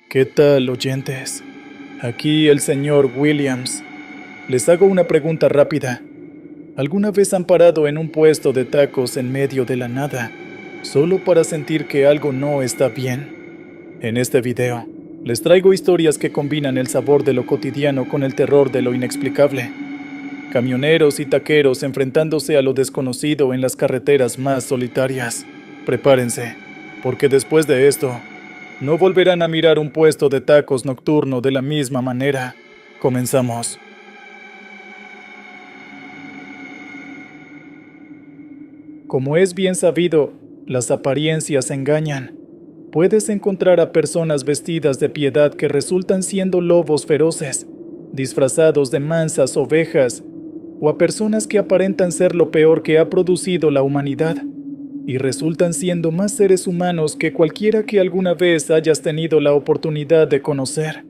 ¿Qué tal, oyentes? Aquí el señor Williams. Les hago una pregunta rápida. ¿Alguna vez han parado en un puesto de tacos en medio de la nada, solo para sentir que algo no está bien? En este video, les traigo historias que combinan el sabor de lo cotidiano con el terror de lo inexplicable. Camioneros y taqueros enfrentándose a lo desconocido en las carreteras más solitarias. Prepárense, porque después de esto, no volverán a mirar un puesto de tacos nocturno de la misma manera. Comenzamos. Como es bien sabido, las apariencias engañan. Puedes encontrar a personas vestidas de piedad que resultan siendo lobos feroces, disfrazados de mansas ovejas, o a personas que aparentan ser lo peor que ha producido la humanidad, y resultan siendo más seres humanos que cualquiera que alguna vez hayas tenido la oportunidad de conocer.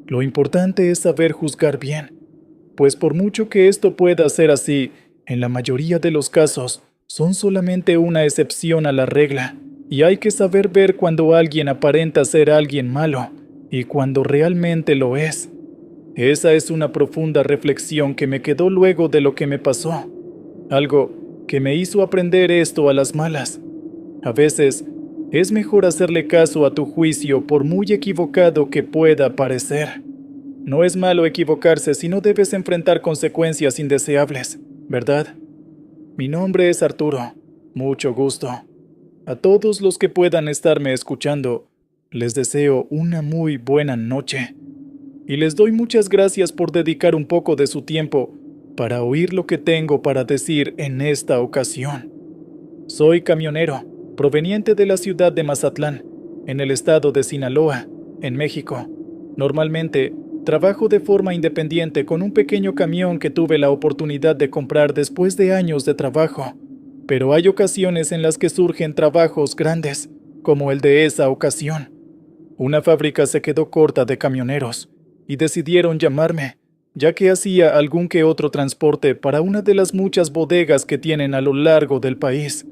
Lo importante es saber juzgar bien, pues por mucho que esto pueda ser así, en la mayoría de los casos, son solamente una excepción a la regla, y hay que saber ver cuando alguien aparenta ser alguien malo, y cuando realmente lo es. Esa es una profunda reflexión que me quedó luego de lo que me pasó, algo que me hizo aprender esto a las malas. A veces, es mejor hacerle caso a tu juicio por muy equivocado que pueda parecer. No es malo equivocarse si no debes enfrentar consecuencias indeseables, ¿verdad? Mi nombre es Arturo. Mucho gusto. A todos los que puedan estarme escuchando, les deseo una muy buena noche. Y les doy muchas gracias por dedicar un poco de su tiempo para oír lo que tengo para decir en esta ocasión. Soy camionero, proveniente de la ciudad de Mazatlán, en el estado de Sinaloa, en México. Normalmente, trabajo de forma independiente con un pequeño camión que tuve la oportunidad de comprar después de años de trabajo, pero hay ocasiones en las que surgen trabajos grandes, como el de esa ocasión. Una fábrica se quedó corta de camioneros, y decidieron llamarme, ya que hacía algún que otro transporte para una de las muchas bodegas que tienen a lo largo del país.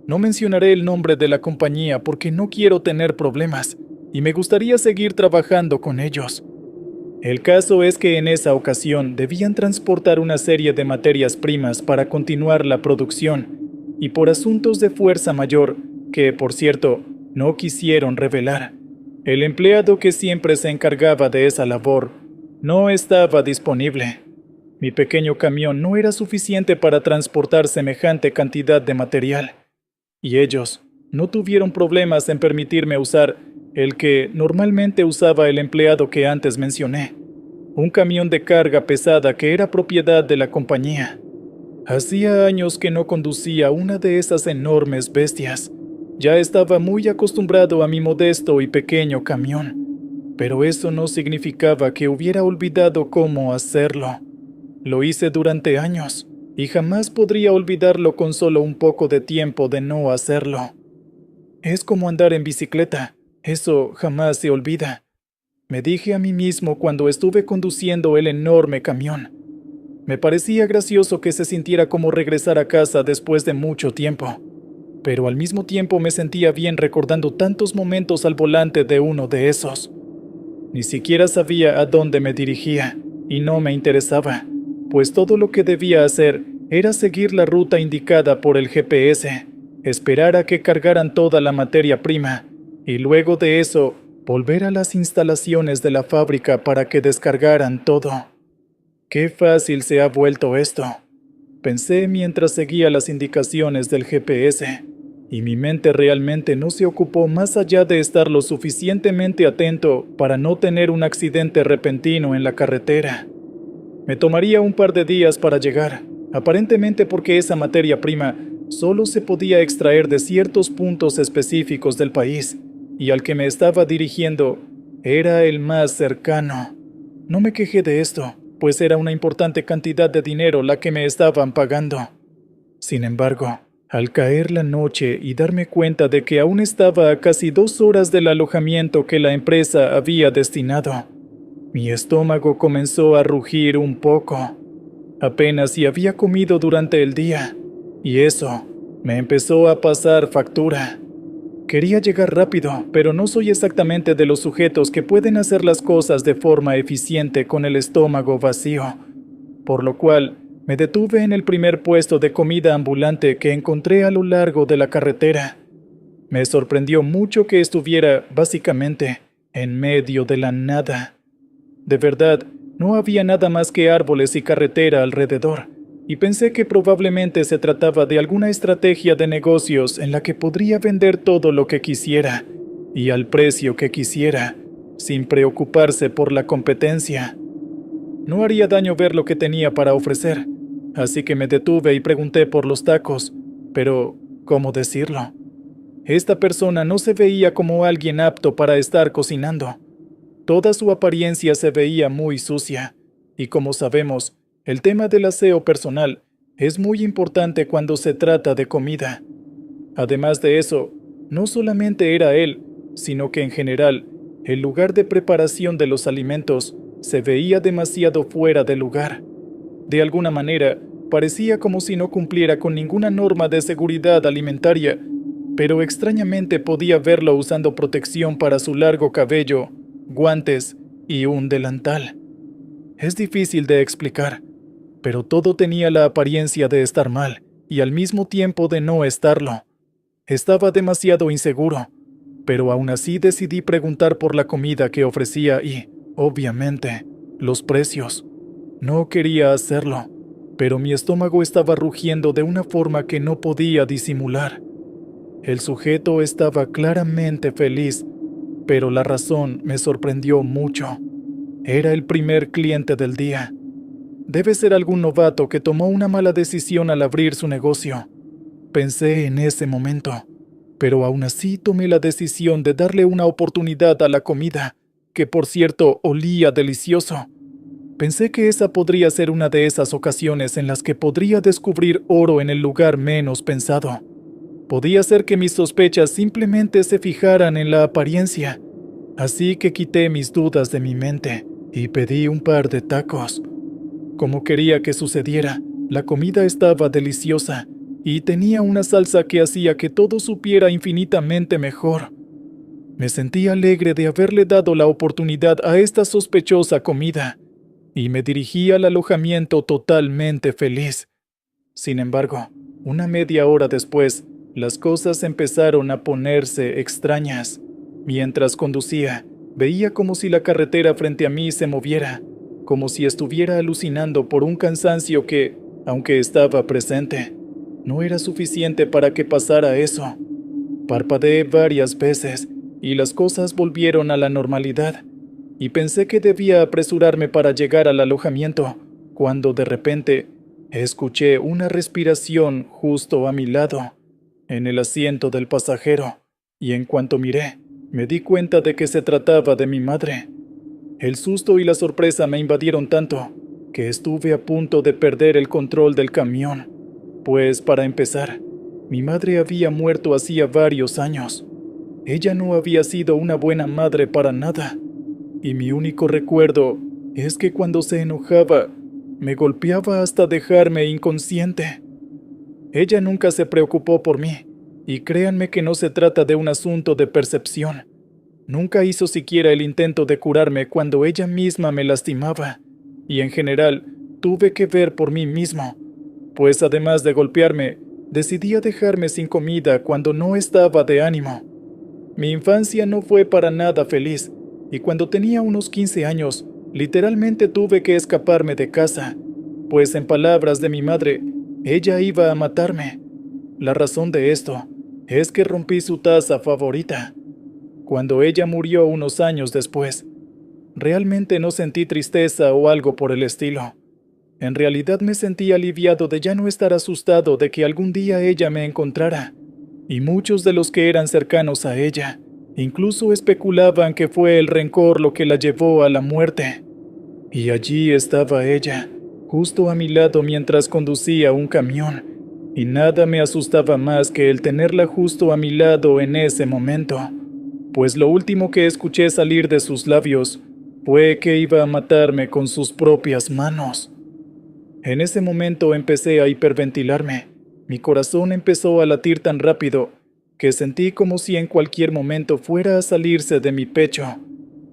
No mencionaré el nombre de la compañía porque no quiero tener problemas, y me gustaría seguir trabajando con ellos. El caso es que en esa ocasión debían transportar una serie de materias primas para continuar la producción, y por asuntos de fuerza mayor, que por cierto, no quisieron revelar, el empleado que siempre se encargaba de esa labor no estaba disponible. Mi pequeño camión no era suficiente para transportar semejante cantidad de material, y ellos no tuvieron problemas en permitirme usar el que normalmente usaba el empleado que antes mencioné, un camión de carga pesada que era propiedad de la compañía. Hacía años que no conducía una de esas enormes bestias. Ya estaba muy acostumbrado a mi modesto y pequeño camión, pero eso no significaba que hubiera olvidado cómo hacerlo. Lo hice durante años, y jamás podría olvidarlo con solo un poco de tiempo de no hacerlo. Es como andar en bicicleta, eso jamás se olvida. Me dije a mí mismo cuando estuve conduciendo el enorme camión. Me parecía gracioso que se sintiera como regresar a casa después de mucho tiempo, pero al mismo tiempo me sentía bien recordando tantos momentos al volante de uno de esos. Ni siquiera sabía a dónde me dirigía, y no me interesaba, pues todo lo que debía hacer era seguir la ruta indicada por el GPS, esperar a que cargaran toda la materia prima, y luego de eso, volver a las instalaciones de la fábrica para que descargaran todo. Qué fácil se ha vuelto esto, pensé mientras seguía las indicaciones del GPS, y mi mente realmente no se ocupó más allá de estar lo suficientemente atento para no tener un accidente repentino en la carretera. Me tomaría un par de días para llegar, aparentemente porque esa materia prima solo se podía extraer de ciertos puntos específicos del país, y al que me estaba dirigiendo era el más cercano. No me quejé de esto, pues era una importante cantidad de dinero la que me estaban pagando. Sin embargo, al caer la noche y darme cuenta de que aún estaba a casi 2 horas del alojamiento que la empresa había destinado, mi estómago comenzó a rugir un poco. Apenas si había comido durante el día, y eso me empezó a pasar factura. Quería llegar rápido, pero no soy exactamente de los sujetos que pueden hacer las cosas de forma eficiente con el estómago vacío, por lo cual me detuve en el primer puesto de comida ambulante que encontré a lo largo de la carretera. Me sorprendió mucho que estuviera, básicamente, en medio de la nada. De verdad, no había nada más que árboles y carretera alrededor, y pensé que probablemente se trataba de alguna estrategia de negocios en la que podría vender todo lo que quisiera, y al precio que quisiera, sin preocuparse por la competencia. No haría daño ver lo que tenía para ofrecer, así que me detuve y pregunté por los tacos, pero, ¿cómo decirlo? Esta persona no se veía como alguien apto para estar cocinando. Toda su apariencia se veía muy sucia, y como sabemos, el tema del aseo personal es muy importante cuando se trata de comida. Además de eso, no solamente era él, sino que en general, el lugar de preparación de los alimentos se veía demasiado fuera de lugar. De alguna manera, parecía como si no cumpliera con ninguna norma de seguridad alimentaria, pero extrañamente podía verlo usando protección para su largo cabello, guantes y un delantal. Es difícil de explicar, pero todo tenía la apariencia de estar mal y al mismo tiempo de no estarlo. Estaba demasiado inseguro, pero aún así decidí preguntar por la comida que ofrecía y, obviamente, los precios. No quería hacerlo, pero mi estómago estaba rugiendo de una forma que no podía disimular. El sujeto estaba claramente feliz, pero la razón me sorprendió mucho. Era el primer cliente del día. Debe ser algún novato que tomó una mala decisión al abrir su negocio. Pensé en ese momento, pero aún así tomé la decisión de darle una oportunidad a la comida, que por cierto olía delicioso. Pensé que esa podría ser una de esas ocasiones en las que podría descubrir oro en el lugar menos pensado. Podía ser que mis sospechas simplemente se fijaran en la apariencia, así que quité mis dudas de mi mente y pedí un par de tacos. Como quería que sucediera, la comida estaba deliciosa y tenía una salsa que hacía que todo supiera infinitamente mejor. Me sentí alegre de haberle dado la oportunidad a esta sospechosa comida y me dirigí al alojamiento totalmente feliz. Sin embargo, una media hora después, las cosas empezaron a ponerse extrañas. Mientras conducía, veía como si la carretera frente a mí se moviera, como si estuviera alucinando por un cansancio que, aunque estaba presente, no era suficiente para que pasara eso. Parpadeé varias veces y las cosas volvieron a la normalidad, y pensé que debía apresurarme para llegar al alojamiento, cuando de repente escuché una respiración justo a mi lado, en el asiento del pasajero, y en cuanto miré, me di cuenta de que se trataba de mi madre. El susto y la sorpresa me invadieron tanto que estuve a punto de perder el control del camión, pues para empezar, mi madre había muerto hacía varios años. Ella no había sido una buena madre para nada, y mi único recuerdo es que cuando se enojaba, me golpeaba hasta dejarme inconsciente. Ella nunca se preocupó por mí, y créanme que no se trata de un asunto de percepción. Nunca hizo siquiera el intento de curarme cuando ella misma me lastimaba, y en general tuve que ver por mí mismo, pues además de golpearme, decidía dejarme sin comida cuando no estaba de ánimo. Mi infancia no fue para nada feliz, y cuando tenía unos 15 años, literalmente tuve que escaparme de casa, pues en palabras de mi madre, ella iba a matarme. La razón de esto es que rompí su taza favorita. Cuando ella murió unos años después, realmente no sentí tristeza o algo por el estilo. En realidad me sentí aliviado de ya no estar asustado de que algún día ella me encontrara, y muchos de los que eran cercanos a ella incluso especulaban que fue el rencor lo que la llevó a la muerte. Y allí estaba ella, justo a mi lado mientras conducía un camión, y nada me asustaba más que el tenerla justo a mi lado en ese momento, pues lo último que escuché salir de sus labios fue que iba a matarme con sus propias manos. En ese momento empecé a hiperventilarme. Mi corazón empezó a latir tan rápido que sentí como si en cualquier momento fuera a salirse de mi pecho,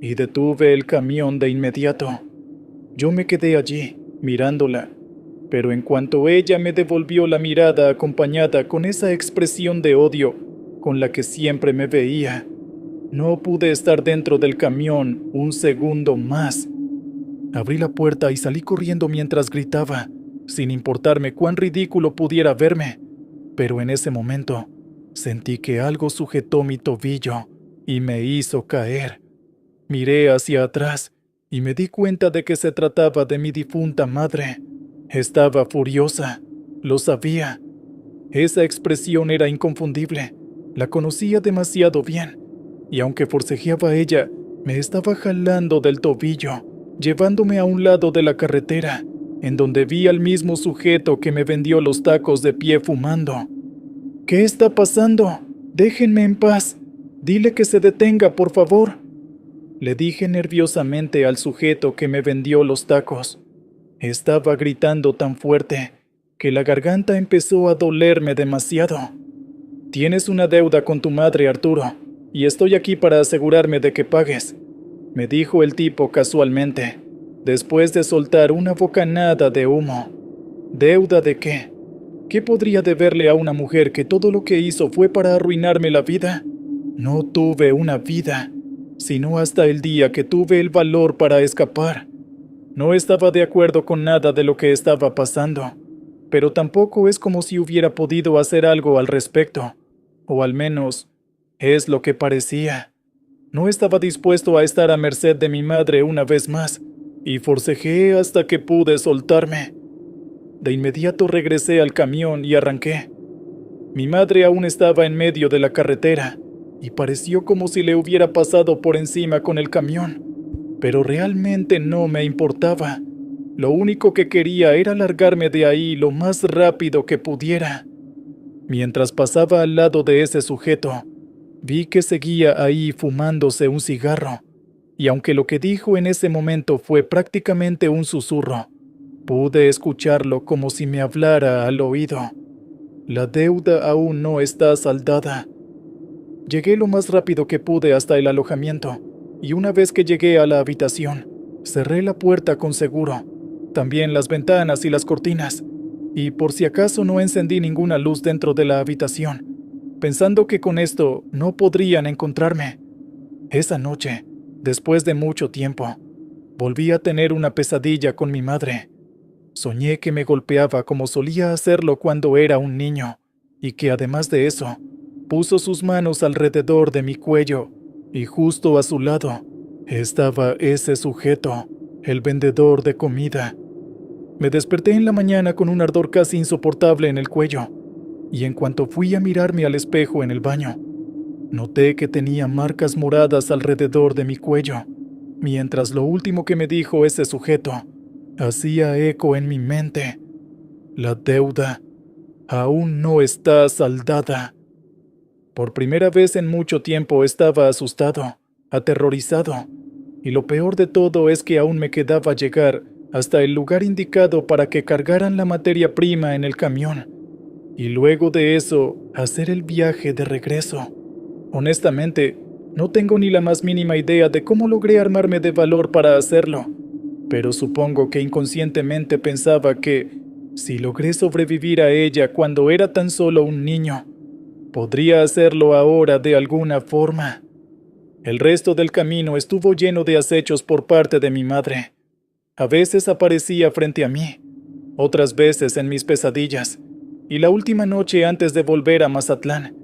y detuve el camión de inmediato. Yo me quedé allí, mirándola, pero en cuanto ella me devolvió la mirada acompañada con esa expresión de odio con la que siempre me veía, no pude estar dentro del camión un segundo más. Abrí la puerta y salí corriendo mientras gritaba, sin importarme cuán ridículo pudiera verme, pero en ese momento sentí que algo sujetó mi tobillo y me hizo caer. Miré hacia atrás y me di cuenta de que se trataba de mi difunta madre. Estaba furiosa, lo sabía. Esa expresión era inconfundible, la conocía demasiado bien, y aunque forcejeaba a ella, me estaba jalando del tobillo, llevándome a un lado de la carretera, en donde vi al mismo sujeto que me vendió los tacos de pie fumando. ¿Qué está pasando? Déjenme en paz. Dile que se detenga, por favor. Le dije nerviosamente al sujeto que me vendió los tacos. Estaba gritando tan fuerte que la garganta empezó a dolerme demasiado. Tienes una deuda con tu madre, Arturo, y estoy aquí para asegurarme de que pagues, me dijo el tipo casualmente, después de soltar una bocanada de humo. ¿Deuda de qué? ¿Qué podría deberle a una mujer que todo lo que hizo fue para arruinarme la vida? No tuve una vida, sino hasta el día que tuve el valor para escapar. No estaba de acuerdo con nada de lo que estaba pasando, pero tampoco es como si hubiera podido hacer algo al respecto, o al menos es lo que parecía. No estaba dispuesto a estar a merced de mi madre una vez más, y forcejeé hasta que pude soltarme. De inmediato regresé al camión y arranqué. Mi madre aún estaba en medio de la carretera, y pareció como si le hubiera pasado por encima con el camión, pero realmente no me importaba. Lo único que quería era largarme de ahí lo más rápido que pudiera. Mientras pasaba al lado de ese sujeto, vi que seguía ahí fumándose un cigarro, y aunque lo que dijo en ese momento fue prácticamente un susurro, pude escucharlo como si me hablara al oído. La deuda aún no está saldada. Llegué lo más rápido que pude hasta el alojamiento, y una vez que llegué a la habitación, cerré la puerta con seguro, también las ventanas y las cortinas, y por si acaso no encendí ninguna luz dentro de la habitación, pensando que con esto no podrían encontrarme. Esa noche, después de mucho tiempo, volví a tener una pesadilla con mi madre. Soñé que me golpeaba como solía hacerlo cuando era un niño, y que además de eso, puso sus manos alrededor de mi cuello, y justo a su lado estaba ese sujeto, el vendedor de comida. Me desperté en la mañana con un ardor casi insoportable en el cuello, y en cuanto fui a mirarme al espejo en el baño, noté que tenía marcas moradas alrededor de mi cuello, mientras lo último que me dijo ese sujeto hacía eco en mi mente. La deuda aún no está saldada. Por primera vez en mucho tiempo estaba asustado, aterrorizado, y lo peor de todo es que aún me quedaba llegar hasta el lugar indicado para que cargaran la materia prima en el camión, y luego de eso hacer el viaje de regreso. Honestamente, no tengo ni la más mínima idea de cómo logré armarme de valor para hacerlo, pero supongo que inconscientemente pensaba que, si logré sobrevivir a ella cuando era tan solo un niño, podría hacerlo ahora de alguna forma. El resto del camino estuvo lleno de acechos por parte de mi madre. A veces aparecía frente a mí, otras veces en mis pesadillas, y la última noche antes de volver a Mazatlán,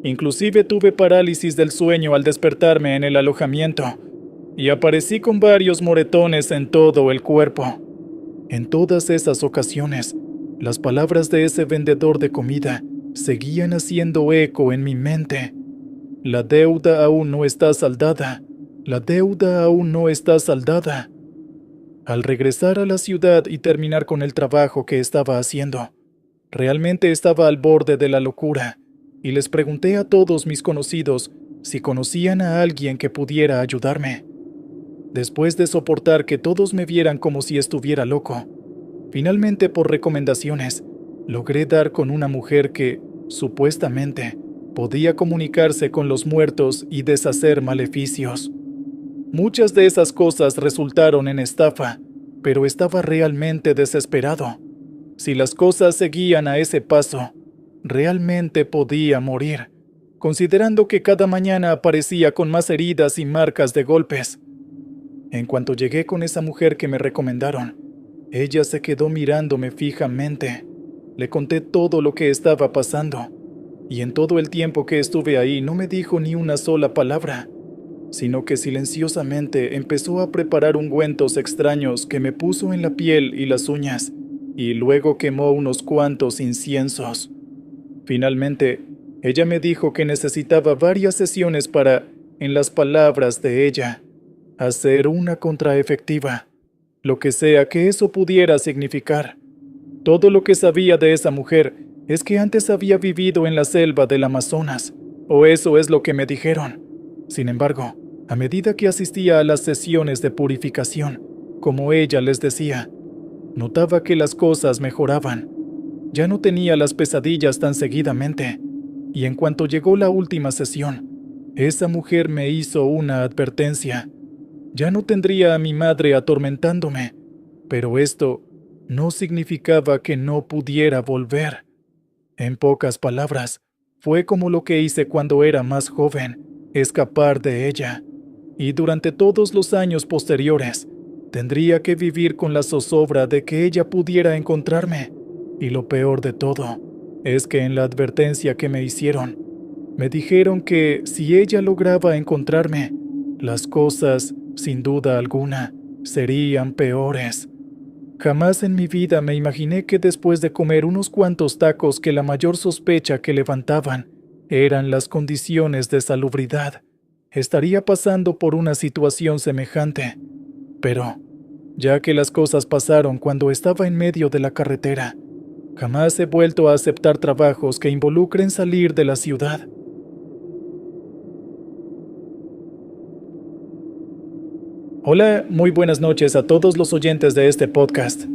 inclusive tuve parálisis del sueño al despertarme en el alojamiento, y aparecí con varios moretones en todo el cuerpo. En todas esas ocasiones, las palabras de ese vendedor de comida seguían haciendo eco en mi mente. La deuda aún no está saldada. La deuda aún no está saldada. Al regresar a la ciudad y terminar con el trabajo que estaba haciendo, realmente estaba al borde de la locura, y les pregunté a todos mis conocidos si conocían a alguien que pudiera ayudarme. Después de soportar que todos me vieran como si estuviera loco, finalmente por recomendaciones, logré dar con una mujer que, supuestamente, Podía comunicarse con los muertos y deshacer maleficios. Muchas de esas cosas resultaron en estafa, pero estaba realmente desesperado. Si las cosas seguían a ese paso, realmente podía morir, considerando que cada mañana aparecía con más heridas y marcas de golpes. En cuanto llegué con esa mujer que me recomendaron, ella se quedó mirándome fijamente. Le conté todo lo que estaba pasando, y en todo el tiempo que estuve ahí no me dijo ni una sola palabra, sino que silenciosamente empezó a preparar ungüentos extraños que me puso en la piel y las uñas, y luego quemó unos cuantos inciensos. Finalmente, ella me dijo que necesitaba varias sesiones para, en las palabras de ella, hacer una contraefectiva, lo que sea que eso pudiera significar. Todo lo que sabía de esa mujer es que antes había vivido en la selva del Amazonas, o eso es lo que me dijeron. Sin embargo, a medida que asistía a las sesiones de purificación, como ella les decía, notaba que las cosas mejoraban. Ya no tenía las pesadillas tan seguidamente, y en cuanto llegó la última sesión, esa mujer me hizo una advertencia. Ya no tendría a mi madre atormentándome, pero esto no significaba que no pudiera volver. En pocas palabras, fue como lo que hice cuando era más joven, escapar de ella, y durante todos los años posteriores, tendría que vivir con la zozobra de que ella pudiera encontrarme. Y lo peor de todo es que en la advertencia que me hicieron, me dijeron que si ella lograba encontrarme, las cosas, sin duda alguna, serían peores. Jamás en mi vida me imaginé que después de comer unos cuantos tacos que la mayor sospecha que levantaban eran las condiciones de salubridad, estaría pasando por una situación semejante. Pero, ya que las cosas pasaron cuando estaba en medio de la carretera, jamás he vuelto a aceptar trabajos que involucren salir de la ciudad. Hola, muy buenas noches a todos los oyentes de este podcast.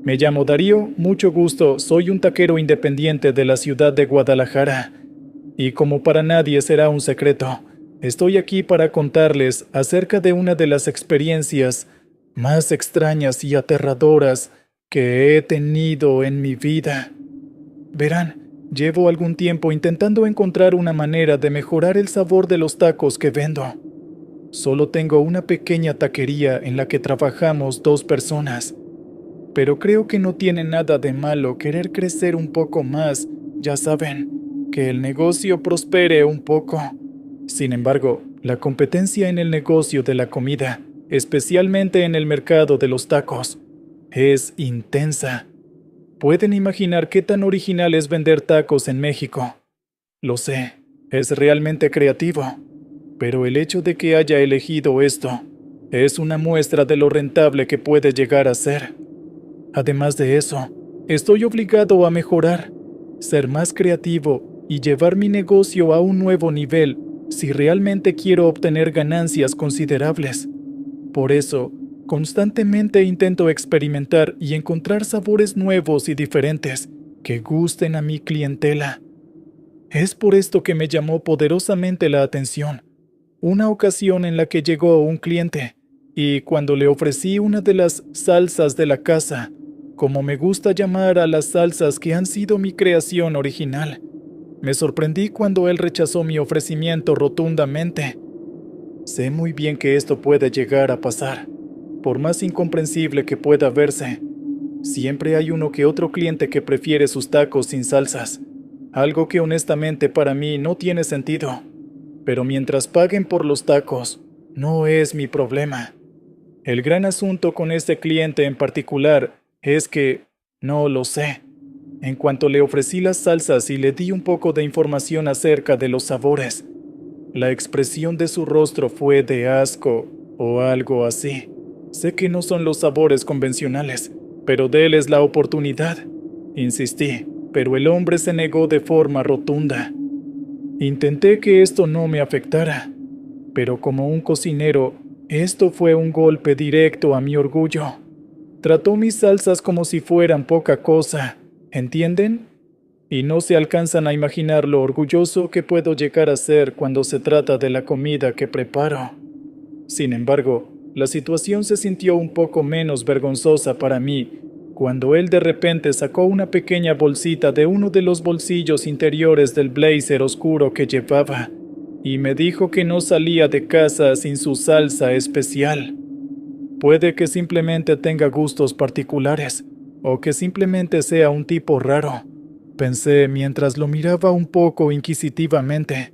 Me llamo Darío, mucho gusto, soy un taquero independiente de la ciudad de Guadalajara. Y como para nadie será un secreto, estoy aquí para contarles acerca de una de las experiencias más extrañas y aterradoras que he tenido en mi vida. Verán, llevo algún tiempo intentando encontrar una manera de mejorar el sabor de los tacos que vendo. Solo tengo una pequeña taquería en la que trabajamos 2 personas, pero creo que no tiene nada de malo querer crecer un poco más, ya saben, que el negocio prospere un poco. Sin embargo, la competencia en el negocio de la comida, especialmente en el mercado de los tacos, es intensa. Pueden imaginar qué tan original es vender tacos en México. Lo sé, es realmente creativo. Pero el hecho de que haya elegido esto es una muestra de lo rentable que puede llegar a ser. Además de eso, estoy obligado a mejorar, ser más creativo y llevar mi negocio a un nuevo nivel si realmente quiero obtener ganancias considerables. Por eso, constantemente intento experimentar y encontrar sabores nuevos y diferentes que gusten a mi clientela. Es por esto que me llamó poderosamente la atención una ocasión en la que llegó un cliente, y cuando le ofrecí una de las salsas de la casa, como me gusta llamar a las salsas que han sido mi creación original, me sorprendí cuando él rechazó mi ofrecimiento rotundamente. Sé muy bien que esto puede llegar a pasar, por más incomprensible que pueda verse. Siempre hay uno que otro cliente que prefiere sus tacos sin salsas, algo que honestamente para mí no tiene sentido. Pero mientras paguen por los tacos, no es mi problema. El gran asunto con este cliente en particular es que, no lo sé. En cuanto le ofrecí las salsas y le di un poco de información acerca de los sabores, la expresión de su rostro fue de asco o algo así. Sé que no son los sabores convencionales, pero déles la oportunidad. Insistí, pero el hombre se negó de forma rotunda. Intenté que esto no me afectara, pero como un cocinero, esto fue un golpe directo a mi orgullo. Trató mis salsas como si fueran poca cosa, ¿entienden? y no se alcanzan a imaginar lo orgulloso que puedo llegar a ser cuando se trata de la comida que preparo. Sin embargo, la situación se sintió un poco menos vergonzosa para mí cuando él de repente sacó una pequeña bolsita de uno de los bolsillos interiores del blazer oscuro que llevaba y me dijo que no salía de casa sin su salsa especial. Puede que simplemente tenga gustos particulares, o que simplemente sea un tipo raro, pensé mientras lo miraba un poco inquisitivamente,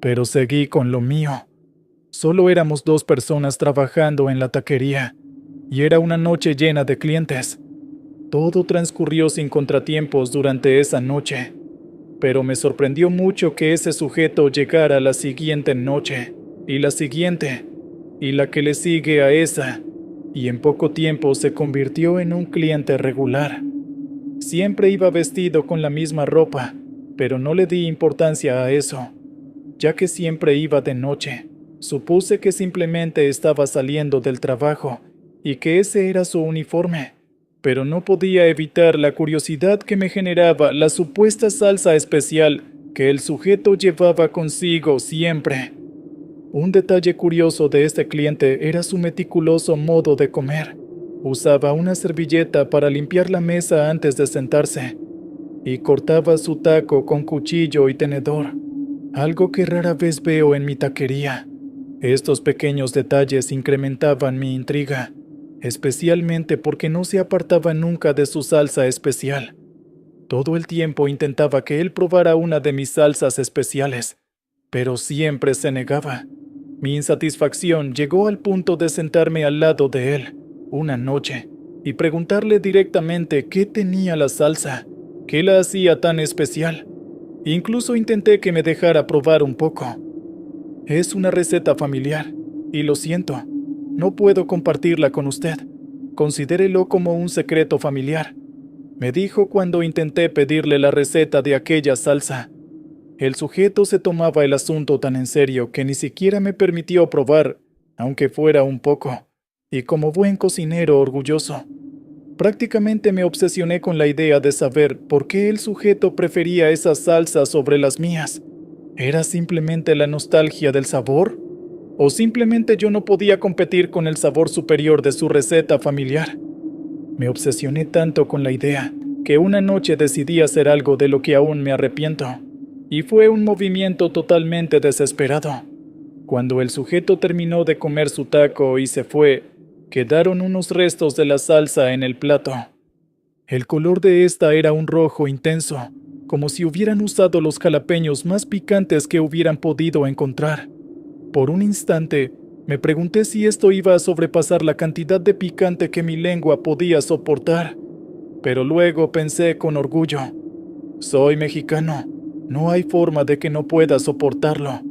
pero seguí con lo mío. Solo éramos 2 personas trabajando en la taquería, y era una noche llena de clientes. Todo transcurrió sin contratiempos durante esa noche, pero me sorprendió mucho que ese sujeto llegara la siguiente noche, y la siguiente, y la que le sigue a esa, y en poco tiempo se convirtió en un cliente regular. Siempre iba vestido con la misma ropa, pero no le di importancia a eso, ya que siempre iba de noche. Supuse que simplemente estaba saliendo del trabajo y que ese era su uniforme, pero no podía evitar la curiosidad que me generaba la supuesta salsa especial que el sujeto llevaba consigo siempre. Un detalle curioso de este cliente era su meticuloso modo de comer. Usaba una servilleta para limpiar la mesa antes de sentarse, y cortaba su taco con cuchillo y tenedor, algo que rara vez veo en mi taquería. Estos pequeños detalles incrementaban mi intriga, especialmente porque no se apartaba nunca de su salsa especial. Todo el tiempo intentaba que él probara una de mis salsas especiales, pero siempre se negaba. Mi insatisfacción llegó al punto de sentarme al lado de él, una noche, y preguntarle directamente qué tenía la salsa, qué la hacía tan especial. Incluso intenté que me dejara probar un poco. Es una receta familiar, y lo siento, no puedo compartirla con usted. Considérelo como un secreto familiar, me dijo cuando intenté pedirle la receta de aquella salsa. El sujeto se tomaba el asunto tan en serio que ni siquiera me permitió probar, aunque fuera un poco, y como buen cocinero orgulloso, prácticamente me obsesioné con la idea de saber por qué el sujeto prefería esa salsa sobre las mías. ¿Era simplemente la nostalgia del sabor? ¿O simplemente yo no podía competir con el sabor superior de su receta familiar? Me obsesioné tanto con la idea que una noche decidí hacer algo de lo que aún me arrepiento. Y fue un movimiento totalmente desesperado. Cuando el sujeto terminó de comer su taco y se fue, quedaron unos restos de la salsa en el plato. El color de esta era un rojo intenso, como si hubieran usado los jalapeños más picantes que hubieran podido encontrar. Por un instante, me pregunté si esto iba a sobrepasar la cantidad de picante que mi lengua podía soportar. Pero luego pensé con orgullo: soy mexicano. No hay forma de que no pueda soportarlo.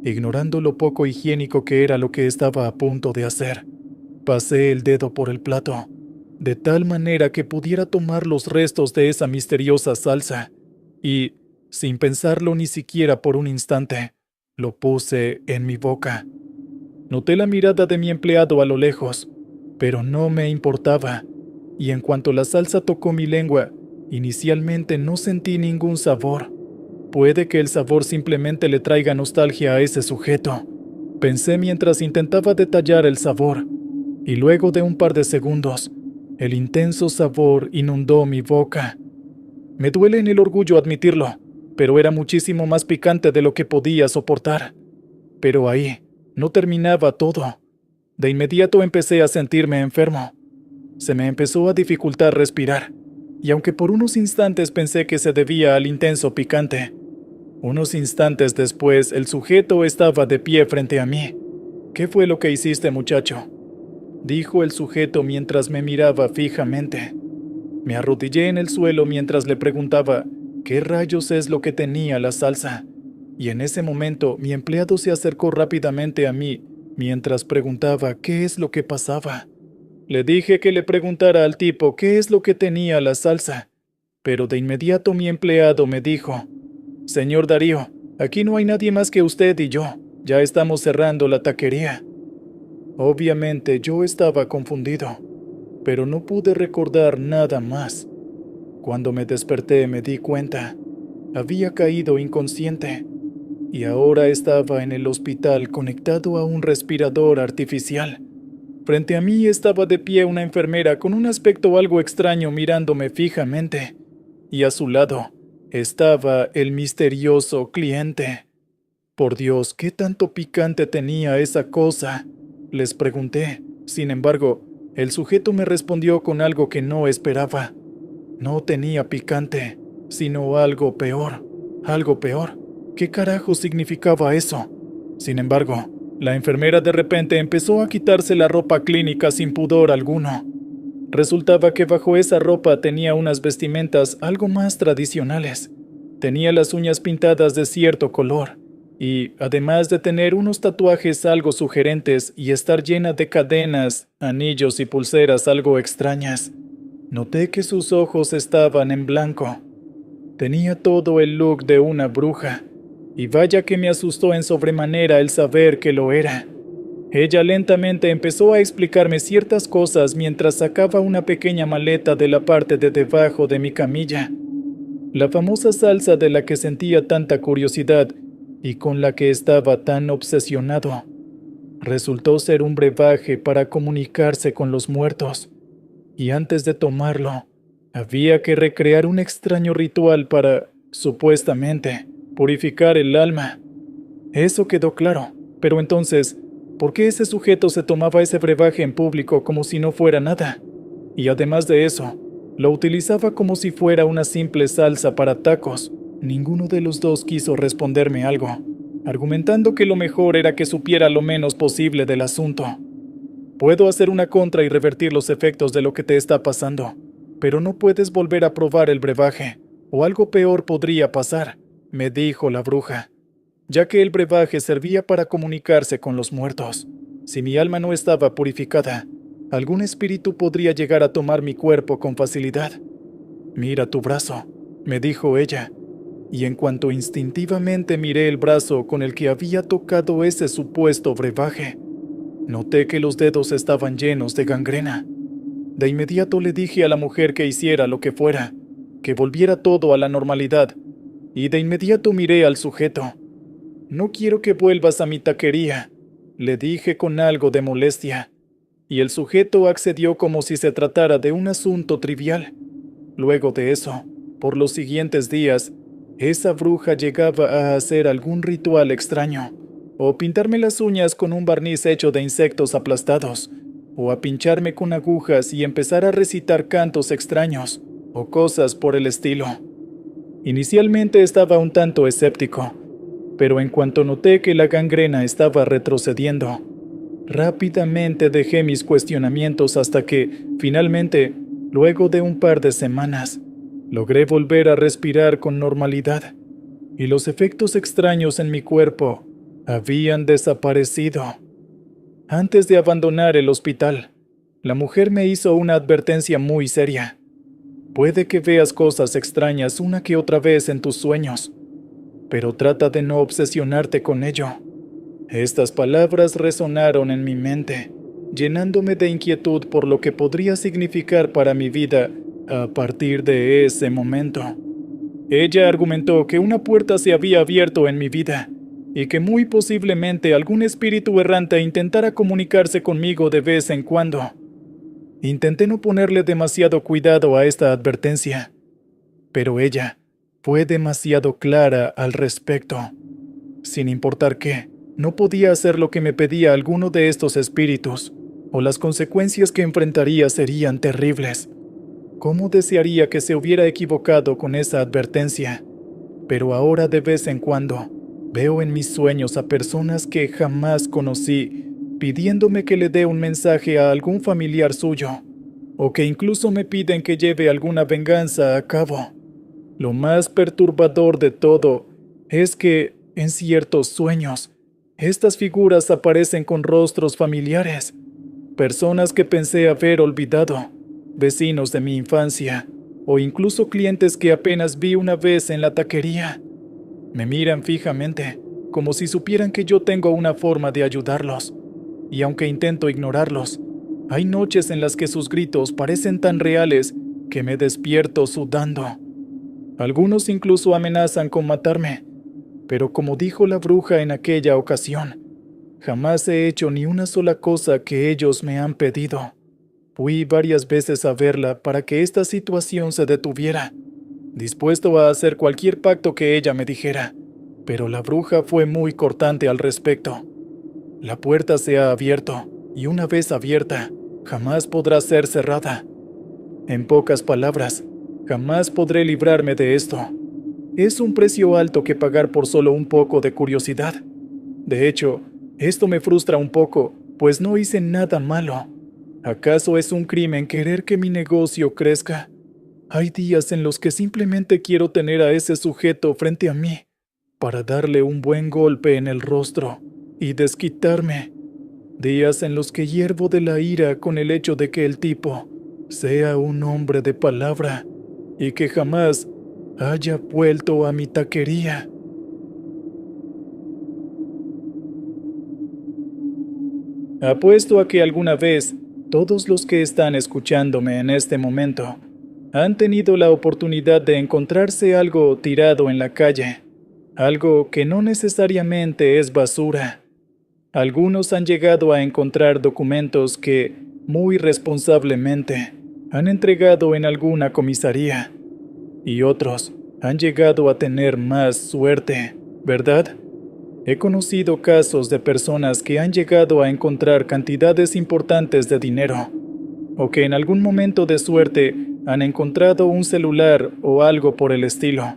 Ignorando lo poco higiénico que era lo que estaba a punto de hacer, pasé el dedo por el plato, de tal manera que pudiera tomar los restos de esa misteriosa salsa, y, sin pensarlo ni siquiera por un instante, lo puse en mi boca. Noté la mirada de mi empleado a lo lejos, pero no me importaba, y en cuanto la salsa tocó mi lengua, inicialmente no sentí ningún sabor. Puede que el sabor simplemente le traiga nostalgia a ese sujeto, pensé mientras intentaba detallar el sabor, y luego de un par de segundos, el intenso sabor inundó mi boca. Me duele en el orgullo admitirlo, pero era muchísimo más picante de lo que podía soportar. Pero ahí no terminaba todo. De inmediato empecé a sentirme enfermo. Se me empezó a dificultar respirar, y aunque por unos instantes pensé que se debía al intenso picante, unos instantes después el sujeto estaba de pie frente a mí. ¿Qué fue lo que hiciste, muchacho?, dijo el sujeto mientras me miraba fijamente. Me arrodillé en el suelo mientras le preguntaba qué rayos es lo que tenía la salsa, y en ese momento mi empleado se acercó rápidamente a mí mientras preguntaba qué es lo que pasaba. Le dije que le preguntara al tipo qué es lo que tenía la salsa, pero de inmediato mi empleado me dijo: «Señor Darío, aquí no hay nadie más que usted y yo. Ya estamos cerrando la taquería». Obviamente yo estaba confundido, pero no pude recordar nada más. Cuando me desperté me di cuenta Había caído inconsciente y ahora estaba en el hospital conectado a un respirador artificial. Frente a mí estaba de pie una enfermera con un aspecto algo extraño mirándome fijamente, y a su lado estaba el misterioso cliente. Por Dios, ¿qué tanto picante tenía esa cosa?, les pregunté. Sin embargo, el sujeto me respondió con algo que no esperaba. No tenía picante, sino algo peor. Algo peor. ¿Qué carajo significaba eso? Sin embargo, la enfermera de repente empezó a quitarse la ropa clínica sin pudor alguno. Resultaba que bajo esa ropa tenía unas vestimentas algo más tradicionales. Tenía las uñas pintadas de cierto color, y, además de tener unos tatuajes algo sugerentes y estar llena de cadenas, anillos y pulseras algo extrañas, noté que sus ojos estaban en blanco. Tenía todo el look de una bruja, y vaya que me asustó en sobremanera el saber que lo era. Ella lentamente empezó a explicarme ciertas cosas mientras sacaba una pequeña maleta de la parte de debajo de mi camilla. La famosa salsa de la que sentía tanta curiosidad y con la que estaba tan obsesionado, resultó ser un brebaje para comunicarse con los muertos, y antes de tomarlo, había que recrear un extraño ritual para, supuestamente, purificar el alma. Eso quedó claro, pero entonces, ¿por qué ese sujeto se tomaba ese brebaje en público como si no fuera nada? Y además de eso, lo utilizaba como si fuera una simple salsa para tacos. Ninguno de los dos quiso responderme algo, argumentando que lo mejor era que supiera lo menos posible del asunto. Puedo hacer una contra y revertir los efectos de lo que te está pasando, pero no puedes volver a probar el brebaje, o algo peor podría pasar, me dijo la bruja, ya que el brebaje servía para comunicarse con los muertos. Si mi alma no estaba purificada, algún espíritu podría llegar a tomar mi cuerpo con facilidad. Mira tu brazo, me dijo ella, y en cuanto instintivamente miré el brazo con el que había tocado ese supuesto brebaje, noté que los dedos estaban llenos de gangrena. De inmediato le dije a la mujer que hiciera lo que fuera, que volviera todo a la normalidad, y de inmediato miré al sujeto. No quiero que vuelvas a mi taquería, le dije con algo de molestia, y el sujeto accedió como si se tratara de un asunto trivial. Luego de eso, por los siguientes días, esa bruja llegaba a hacer algún ritual extraño, o pintarme las uñas con un barniz hecho de insectos aplastados, o a pincharme con agujas y empezar a recitar cantos extraños, o cosas por el estilo. Inicialmente estaba un tanto escéptico, pero en cuanto noté que la gangrena estaba retrocediendo, rápidamente dejé mis cuestionamientos hasta que, finalmente, luego de un par de semanas, logré volver a respirar con normalidad, y los efectos extraños en mi cuerpo habían desaparecido. Antes de abandonar el hospital, la mujer me hizo una advertencia muy seria. Puede que veas cosas extrañas una que otra vez en tus sueños, pero trata de no obsesionarte con ello. Estas palabras resonaron en mi mente, llenándome de inquietud por lo que podría significar para mi vida a partir de ese momento. Ella argumentó que una puerta se había abierto en mi vida y que muy posiblemente algún espíritu errante intentara comunicarse conmigo de vez en cuando. Intenté no ponerle demasiado cuidado a esta advertencia, pero ella fue demasiado clara al respecto. Sin importar qué, no podía hacer lo que me pedía alguno de estos espíritus, o las consecuencias que enfrentaría serían terribles. ¿Cómo desearía que se hubiera equivocado con esa advertencia? Pero ahora de vez en cuando veo en mis sueños a personas que jamás conocí pidiéndome que le dé un mensaje a algún familiar suyo, o que incluso me piden que lleve alguna venganza a cabo. Lo más perturbador de todo es que, en ciertos sueños, estas figuras aparecen con rostros familiares, personas que pensé haber olvidado, vecinos de mi infancia, o incluso clientes que apenas vi una vez en la taquería. Me miran fijamente, como si supieran que yo tengo una forma de ayudarlos, y aunque intento ignorarlos, hay noches en las que sus gritos parecen tan reales que me despierto sudando. Algunos incluso amenazan con matarme, pero como dijo la bruja en aquella ocasión, jamás he hecho ni una sola cosa que ellos me han pedido. Fui varias veces a verla para que esta situación se detuviera, dispuesto a hacer cualquier pacto que ella me dijera, pero la bruja fue muy cortante al respecto. La puerta se ha abierto, y una vez abierta, jamás podrá ser cerrada. En pocas palabras, jamás podré librarme de esto. Es un precio alto que pagar por solo un poco de curiosidad. De hecho, esto me frustra un poco, pues no hice nada malo. ¿Acaso es un crimen querer que mi negocio crezca? Hay días en los que simplemente quiero tener a ese sujeto frente a mí, para darle un buen golpe en el rostro y desquitarme. Días en los que hiervo de la ira con el hecho de que el tipo sea un hombre de palabra y que jamás haya vuelto a mi taquería. Apuesto a que alguna vez todos los que están escuchándome en este momento han tenido la oportunidad de encontrarse algo tirado en la calle, algo que no necesariamente es basura. Algunos han llegado a encontrar documentos que, muy responsablemente, han entregado en alguna comisaría, y otros han llegado a tener más suerte, ¿verdad? He conocido casos de personas que han llegado a encontrar cantidades importantes de dinero, o que en algún momento de suerte han encontrado un celular o algo por el estilo.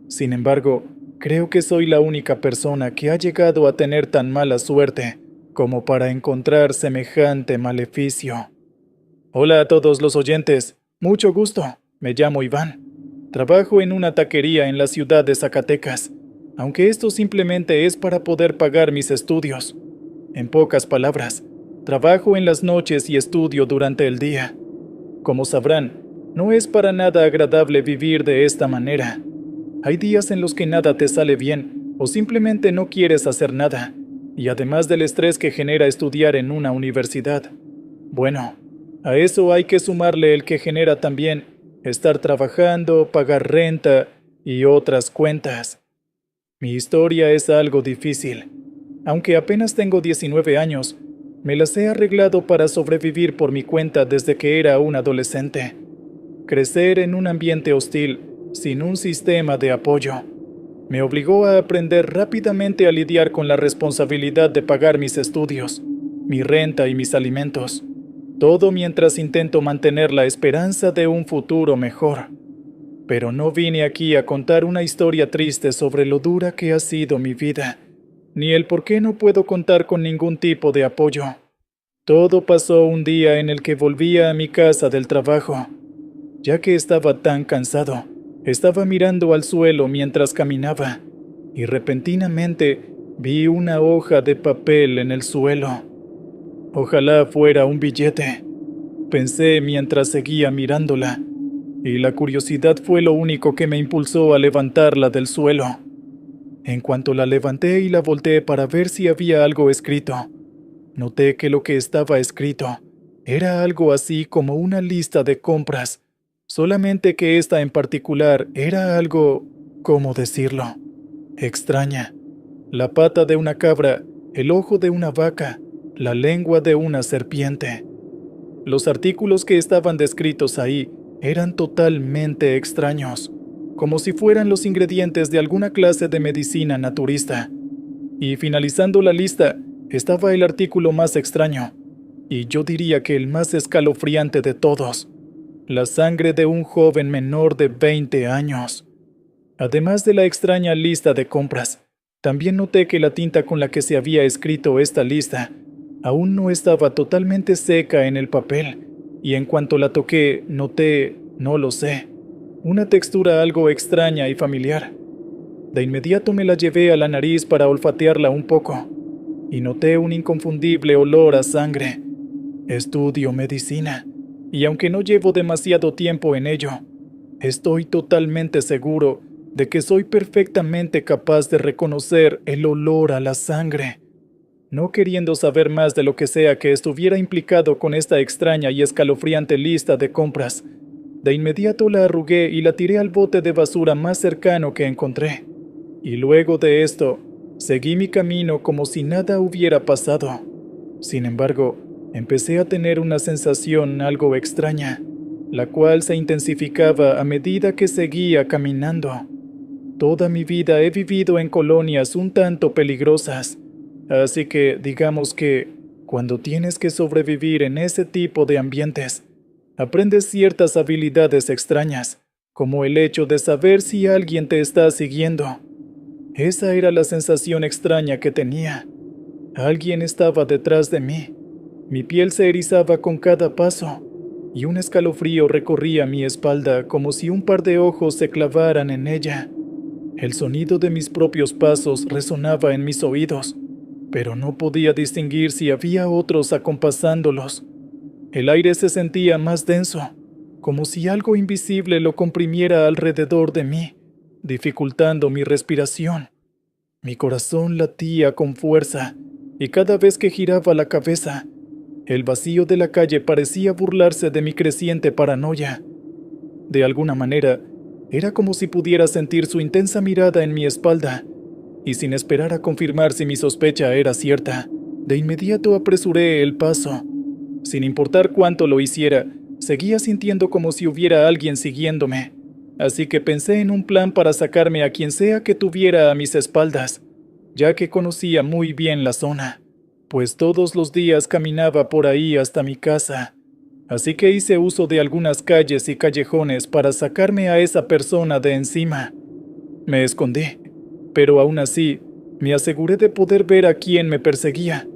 Sin embargo, creo que soy la única persona que ha llegado a tener tan mala suerte como para encontrar semejante maleficio. Hola a todos los oyentes, mucho gusto, me llamo Iván. Trabajo en una taquería en la ciudad de Zacatecas, aunque esto simplemente es para poder pagar mis estudios. En pocas palabras, trabajo en las noches y estudio durante el día. Como sabrán, no es para nada agradable vivir de esta manera. Hay días en los que nada te sale bien o simplemente no quieres hacer nada, y además del estrés que genera estudiar en una universidad. Bueno, a eso hay que sumarle el que genera también estar trabajando, pagar renta y otras cuentas. Mi historia es algo difícil. Aunque apenas tengo 19 años, me las he arreglado para sobrevivir por mi cuenta desde que era un adolescente. Crecer en un ambiente hostil, sin un sistema de apoyo, me obligó a aprender rápidamente a lidiar con la responsabilidad de pagar mis estudios, mi renta y mis alimentos, todo mientras intento mantener la esperanza de un futuro mejor. Pero no vine aquí a contar una historia triste sobre lo dura que ha sido mi vida, ni el por qué no puedo contar con ningún tipo de apoyo. Todo pasó un día en el que volvía a mi casa del trabajo. Ya que estaba tan cansado, estaba mirando al suelo mientras caminaba, y repentinamente vi una hoja de papel en el suelo. Ojalá fuera un billete, pensé mientras seguía mirándola, y la curiosidad fue lo único que me impulsó a levantarla del suelo. En cuanto la levanté y la volteé para ver si había algo escrito, noté que lo que estaba escrito era algo así como una lista de compras, solamente que esta en particular era algo, ¿cómo decirlo?, extraña. La pata de una cabra, el ojo de una vaca, la lengua de una serpiente. Los artículos que estaban descritos ahí eran totalmente extraños, como si fueran los ingredientes de alguna clase de medicina naturista. Y finalizando la lista, estaba el artículo más extraño, y yo diría que el más escalofriante de todos: la sangre de un joven menor de 20 años. Además de la extraña lista de compras, también noté que la tinta con la que se había escrito esta lista aún no estaba totalmente seca en el papel, y en cuanto la toqué, noté, no lo sé, una textura algo extraña y familiar. De inmediato me la llevé a la nariz para olfatearla un poco, y noté un inconfundible olor a sangre. Estudio medicina, y aunque no llevo demasiado tiempo en ello, estoy totalmente seguro de que soy perfectamente capaz de reconocer el olor a la sangre. No queriendo saber más de lo que sea que estuviera implicado con esta extraña y escalofriante lista de compras, De inmediato la arrugué y la tiré al bote de basura más cercano que encontré. Y luego de esto, seguí mi camino como si nada hubiera pasado. Sin embargo, empecé a tener una sensación algo extraña, la cual se intensificaba a medida que seguía caminando. Toda mi vida he vivido en colonias un tanto peligrosas, así que digamos que, cuando tienes que sobrevivir en ese tipo de ambientes, aprendes ciertas habilidades extrañas, como el hecho de saber si alguien te está siguiendo. Esa era la sensación extraña que tenía. Alguien estaba detrás de mí. Mi piel se erizaba con cada paso, y un escalofrío recorría mi espalda como si un par de ojos se clavaran en ella. El sonido de mis propios pasos resonaba en mis oídos, pero no podía distinguir si había otros acompasándolos. El aire se sentía más denso, como si algo invisible lo comprimiera alrededor de mí, dificultando mi respiración. Mi corazón latía con fuerza, y cada vez que giraba la cabeza, el vacío de la calle parecía burlarse de mi creciente paranoia. De alguna manera, era como si pudiera sentir su intensa mirada en mi espalda, y sin esperar a confirmar si mi sospecha era cierta, de inmediato apresuré el paso. Sin importar cuánto lo hiciera, seguía sintiendo como si hubiera alguien siguiéndome, así que pensé en un plan para sacarme a quien sea que tuviera a mis espaldas, ya que conocía muy bien la zona, pues todos los días caminaba por ahí hasta mi casa. Así que hice uso de algunas calles y callejones para sacarme a esa persona de encima. Me escondí, pero aún así, me aseguré de poder ver a quién me perseguía,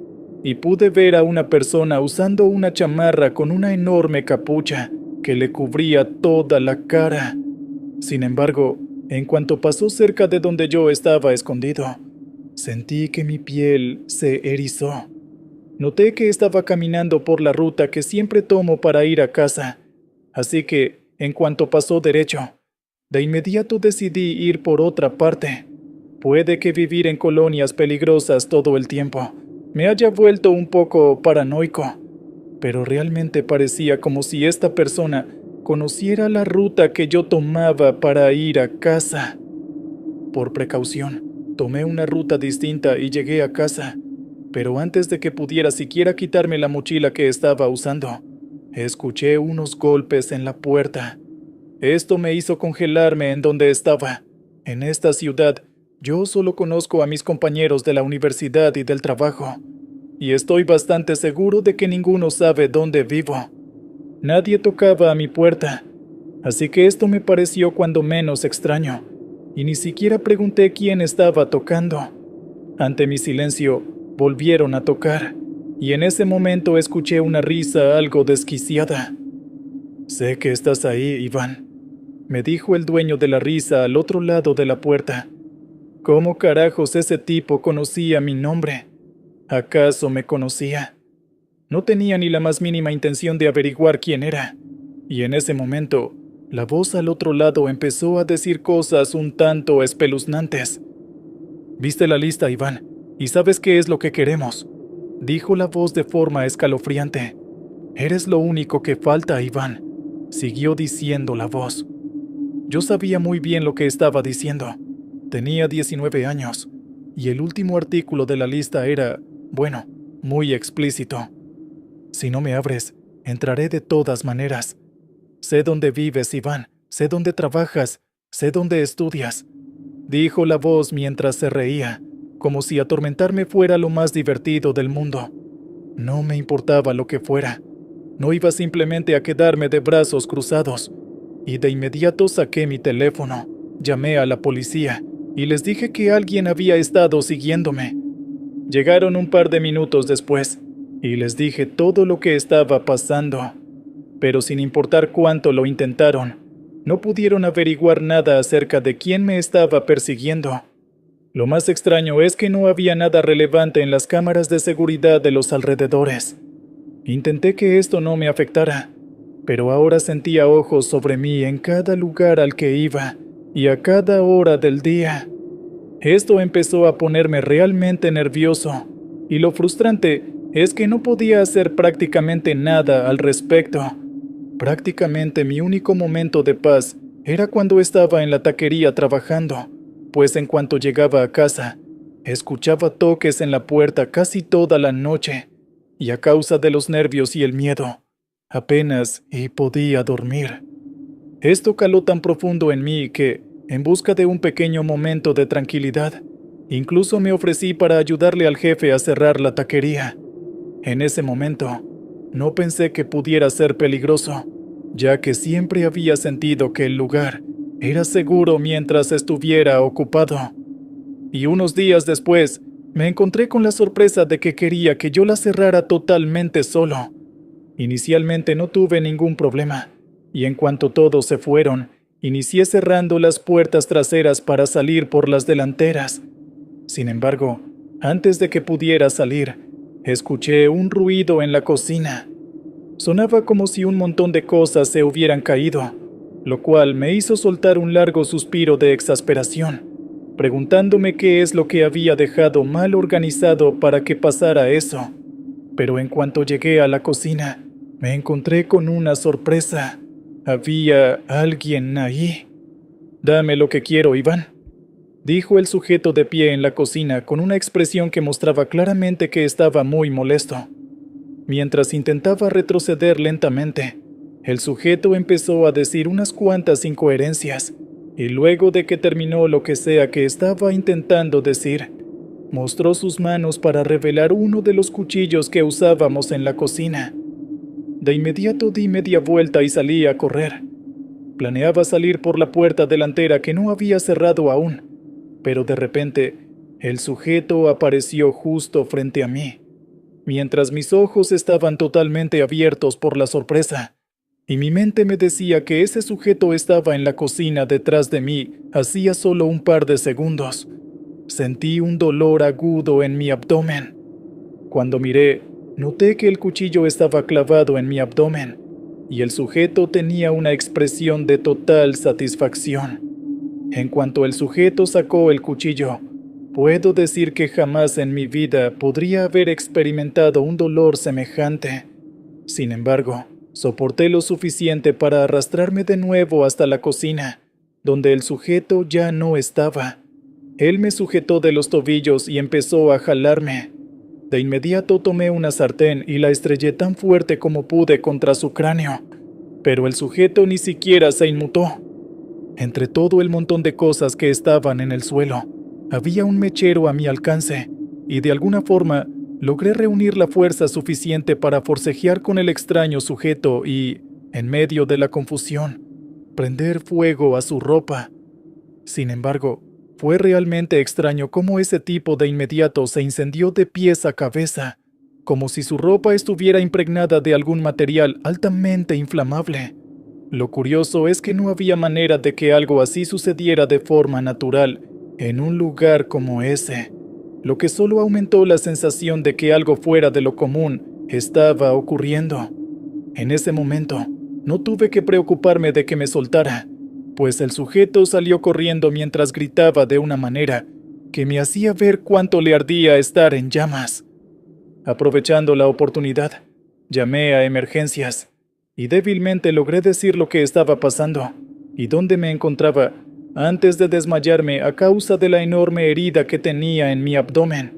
y pude ver a una persona usando una chamarra con una enorme capucha que le cubría toda la cara. Sin embargo, en cuanto pasó cerca de donde yo estaba escondido, sentí que mi piel se erizó. Noté que estaba caminando por la ruta que siempre tomo para ir a casa, así que, en cuanto pasó derecho, de inmediato decidí ir por otra parte. Puede que vivir en colonias peligrosas todo el tiempo me haya vuelto un poco paranoico, pero realmente parecía como si esta persona conociera la ruta que yo tomaba para ir a casa. Por precaución, tomé una ruta distinta y llegué a casa, pero antes de que pudiera siquiera quitarme la mochila que estaba usando, escuché unos golpes en la puerta. Esto me hizo congelarme en donde estaba. En esta ciudad, yo solo conozco a mis compañeros de la universidad y del trabajo, y estoy bastante seguro de que ninguno sabe dónde vivo. Nadie tocaba a mi puerta, así que esto me pareció cuando menos extraño, y ni siquiera pregunté quién estaba tocando. Ante mi silencio, volvieron a tocar, y en ese momento escuché una risa algo desquiciada. «Sé que estás ahí, Iván», me dijo el dueño de la risa al otro lado de la puerta. ¿Cómo carajos ese tipo conocía mi nombre? ¿Acaso me conocía? No tenía ni la más mínima intención de averiguar quién era, y en ese momento, la voz al otro lado empezó a decir cosas un tanto espeluznantes. «¿Viste la lista, Iván? ¿Y sabes qué es lo que queremos?», dijo la voz de forma escalofriante. «Eres lo único que falta, Iván», siguió diciendo la voz. Yo sabía muy bien lo que estaba diciendo. Tenía 19 años, y el último artículo de la lista era, bueno, muy explícito. «Si no me abres, entraré de todas maneras. Sé dónde vives, Iván, sé dónde trabajas, sé dónde estudias», dijo la voz mientras se reía, como si atormentarme fuera lo más divertido del mundo. No me importaba lo que fuera. No iba simplemente a quedarme de brazos cruzados, y de inmediato saqué mi teléfono, llamé a la policía, y les dije que alguien había estado siguiéndome. Llegaron un par de minutos después, y les dije todo lo que estaba pasando. Pero sin importar cuánto lo intentaron, no pudieron averiguar nada acerca de quién me estaba persiguiendo. Lo más extraño es que no había nada relevante en las cámaras de seguridad de los alrededores. Intenté que esto no me afectara, pero ahora sentía ojos sobre mí en cada lugar al que iba y a cada hora del día. Esto empezó a ponerme realmente nervioso, y lo frustrante es que no podía hacer prácticamente nada al respecto. Prácticamente mi único momento de paz era cuando estaba en la taquería trabajando, pues en cuanto llegaba a casa, escuchaba toques en la puerta casi toda la noche, y a causa de los nervios y el miedo, apenas y podía dormir. Esto caló tan profundo en mí que, en busca de un pequeño momento de tranquilidad, incluso me ofrecí para ayudarle al jefe a cerrar la taquería. En ese momento, no pensé que pudiera ser peligroso, ya que siempre había sentido que el lugar era seguro mientras estuviera ocupado. Y unos días después, me encontré con la sorpresa de que quería que yo la cerrara totalmente solo. Inicialmente no tuve ningún problema, y en cuanto todos se fueron, inicié cerrando las puertas traseras para salir por las delanteras. Sin embargo, antes de que pudiera salir, escuché un ruido en la cocina. Sonaba como si un montón de cosas se hubieran caído, lo cual me hizo soltar un largo suspiro de exasperación, preguntándome qué es lo que había dejado mal organizado para que pasara eso. Pero en cuanto llegué a la cocina, me encontré con una sorpresa. Había alguien ahí. «Dame lo que quiero, Iván», dijo el sujeto de pie en la cocina con una expresión que mostraba claramente que estaba muy molesto. Mientras intentaba retroceder lentamente, el sujeto empezó a decir unas cuantas incoherencias, y luego de que terminó lo que sea que estaba intentando decir, mostró sus manos para revelar uno de los cuchillos que usábamos en la cocina. De inmediato di media vuelta y salí a correr. Planeaba salir por la puerta delantera que no había cerrado aún, pero de repente, el sujeto apareció justo frente a mí, mientras mis ojos estaban totalmente abiertos por la sorpresa, y mi mente me decía que ese sujeto estaba en la cocina detrás de mí hacía solo un par de segundos. Sentí un dolor agudo en mi abdomen. Cuando miré, noté que el cuchillo estaba clavado en mi abdomen, y el sujeto tenía una expresión de total satisfacción. En cuanto el sujeto sacó el cuchillo, puedo decir que jamás en mi vida podría haber experimentado un dolor semejante. Sin embargo, soporté lo suficiente para arrastrarme de nuevo hasta la cocina, donde el sujeto ya no estaba. Él me sujetó de los tobillos y empezó a jalarme. De inmediato tomé una sartén y la estrellé tan fuerte como pude contra su cráneo, pero el sujeto ni siquiera se inmutó. Entre todo el montón de cosas que estaban en el suelo, había un mechero a mi alcance, y de alguna forma logré reunir la fuerza suficiente para forcejear con el extraño sujeto y, en medio de la confusión, prender fuego a su ropa. Sin embargo, fue realmente extraño cómo ese tipo de inmediato se incendió de pies a cabeza, como si su ropa estuviera impregnada de algún material altamente inflamable. Lo curioso es que no había manera de que algo así sucediera de forma natural en un lugar como ese, lo que solo aumentó la sensación de que algo fuera de lo común estaba ocurriendo. En ese momento, no tuve que preocuparme de que me soltara, pues el sujeto salió corriendo mientras gritaba de una manera que me hacía ver cuánto le ardía estar en llamas. Aprovechando la oportunidad, llamé a emergencias y débilmente logré decir lo que estaba pasando y dónde me encontraba antes de desmayarme a causa de la enorme herida que tenía en mi abdomen.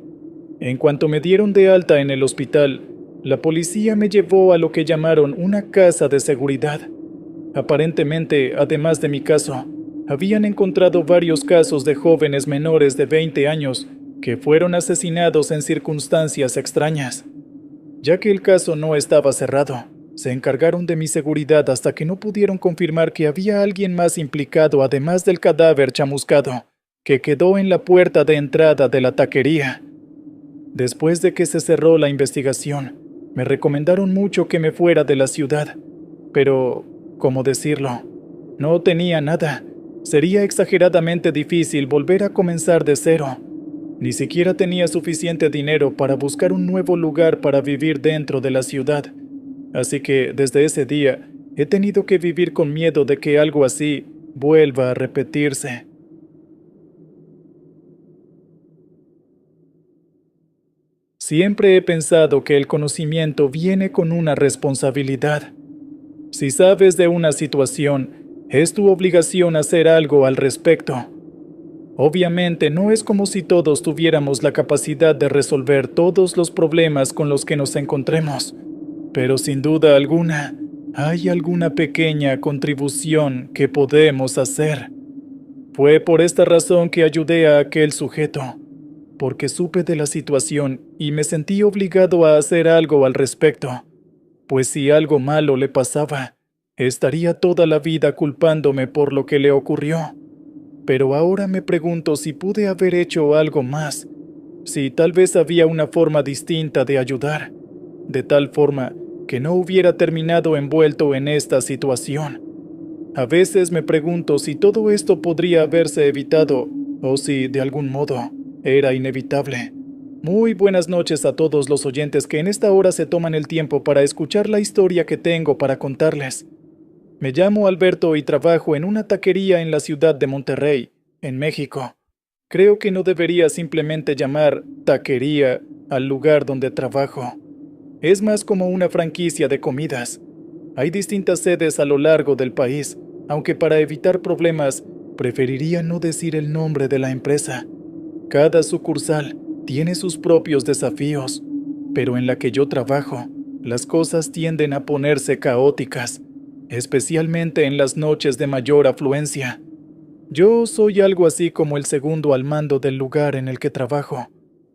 En cuanto me dieron de alta en el hospital, la policía me llevó a lo que llamaron una casa de seguridad. Aparentemente, además de mi caso, habían encontrado varios casos de jóvenes menores de 20 años que fueron asesinados en circunstancias extrañas. Ya que el caso no estaba cerrado, se encargaron de mi seguridad hasta que no pudieron confirmar que había alguien más implicado además del cadáver chamuscado, que quedó en la puerta de entrada de la taquería. Después de que se cerró la investigación, me recomendaron mucho que me fuera de la ciudad, pero, ¿cómo decirlo? No tenía nada. Sería exageradamente difícil volver a comenzar de cero. Ni siquiera tenía suficiente dinero para buscar un nuevo lugar para vivir dentro de la ciudad. Así que, desde ese día, he tenido que vivir con miedo de que algo así vuelva a repetirse. Siempre he pensado que el conocimiento viene con una responsabilidad. Si sabes de una situación, es tu obligación hacer algo al respecto. Obviamente no es como si todos tuviéramos la capacidad de resolver todos los problemas con los que nos encontremos, pero sin duda alguna, hay alguna pequeña contribución que podemos hacer. Fue por esta razón que ayudé a aquel sujeto, porque supe de la situación y me sentí obligado a hacer algo al respecto, pues si algo malo le pasaba, estaría toda la vida culpándome por lo que le ocurrió. Pero ahora me pregunto si pude haber hecho algo más, si tal vez había una forma distinta de ayudar, de tal forma que no hubiera terminado envuelto en esta situación. A veces me pregunto si todo esto podría haberse evitado o si, de algún modo, era inevitable. Muy buenas noches a todos los oyentes que en esta hora se toman el tiempo para escuchar la historia que tengo para contarles. Me llamo Alberto y trabajo en una taquería en la ciudad de Monterrey, en México. Creo que no debería simplemente llamar taquería al lugar donde trabajo. Es más como una franquicia de comidas. Hay distintas sedes a lo largo del país, aunque para evitar problemas, preferiría no decir el nombre de la empresa. Cada sucursal tiene sus propios desafíos, pero en la que yo trabajo, las cosas tienden a ponerse caóticas, especialmente en las noches de mayor afluencia. Yo soy algo así como el segundo al mando del lugar en el que trabajo,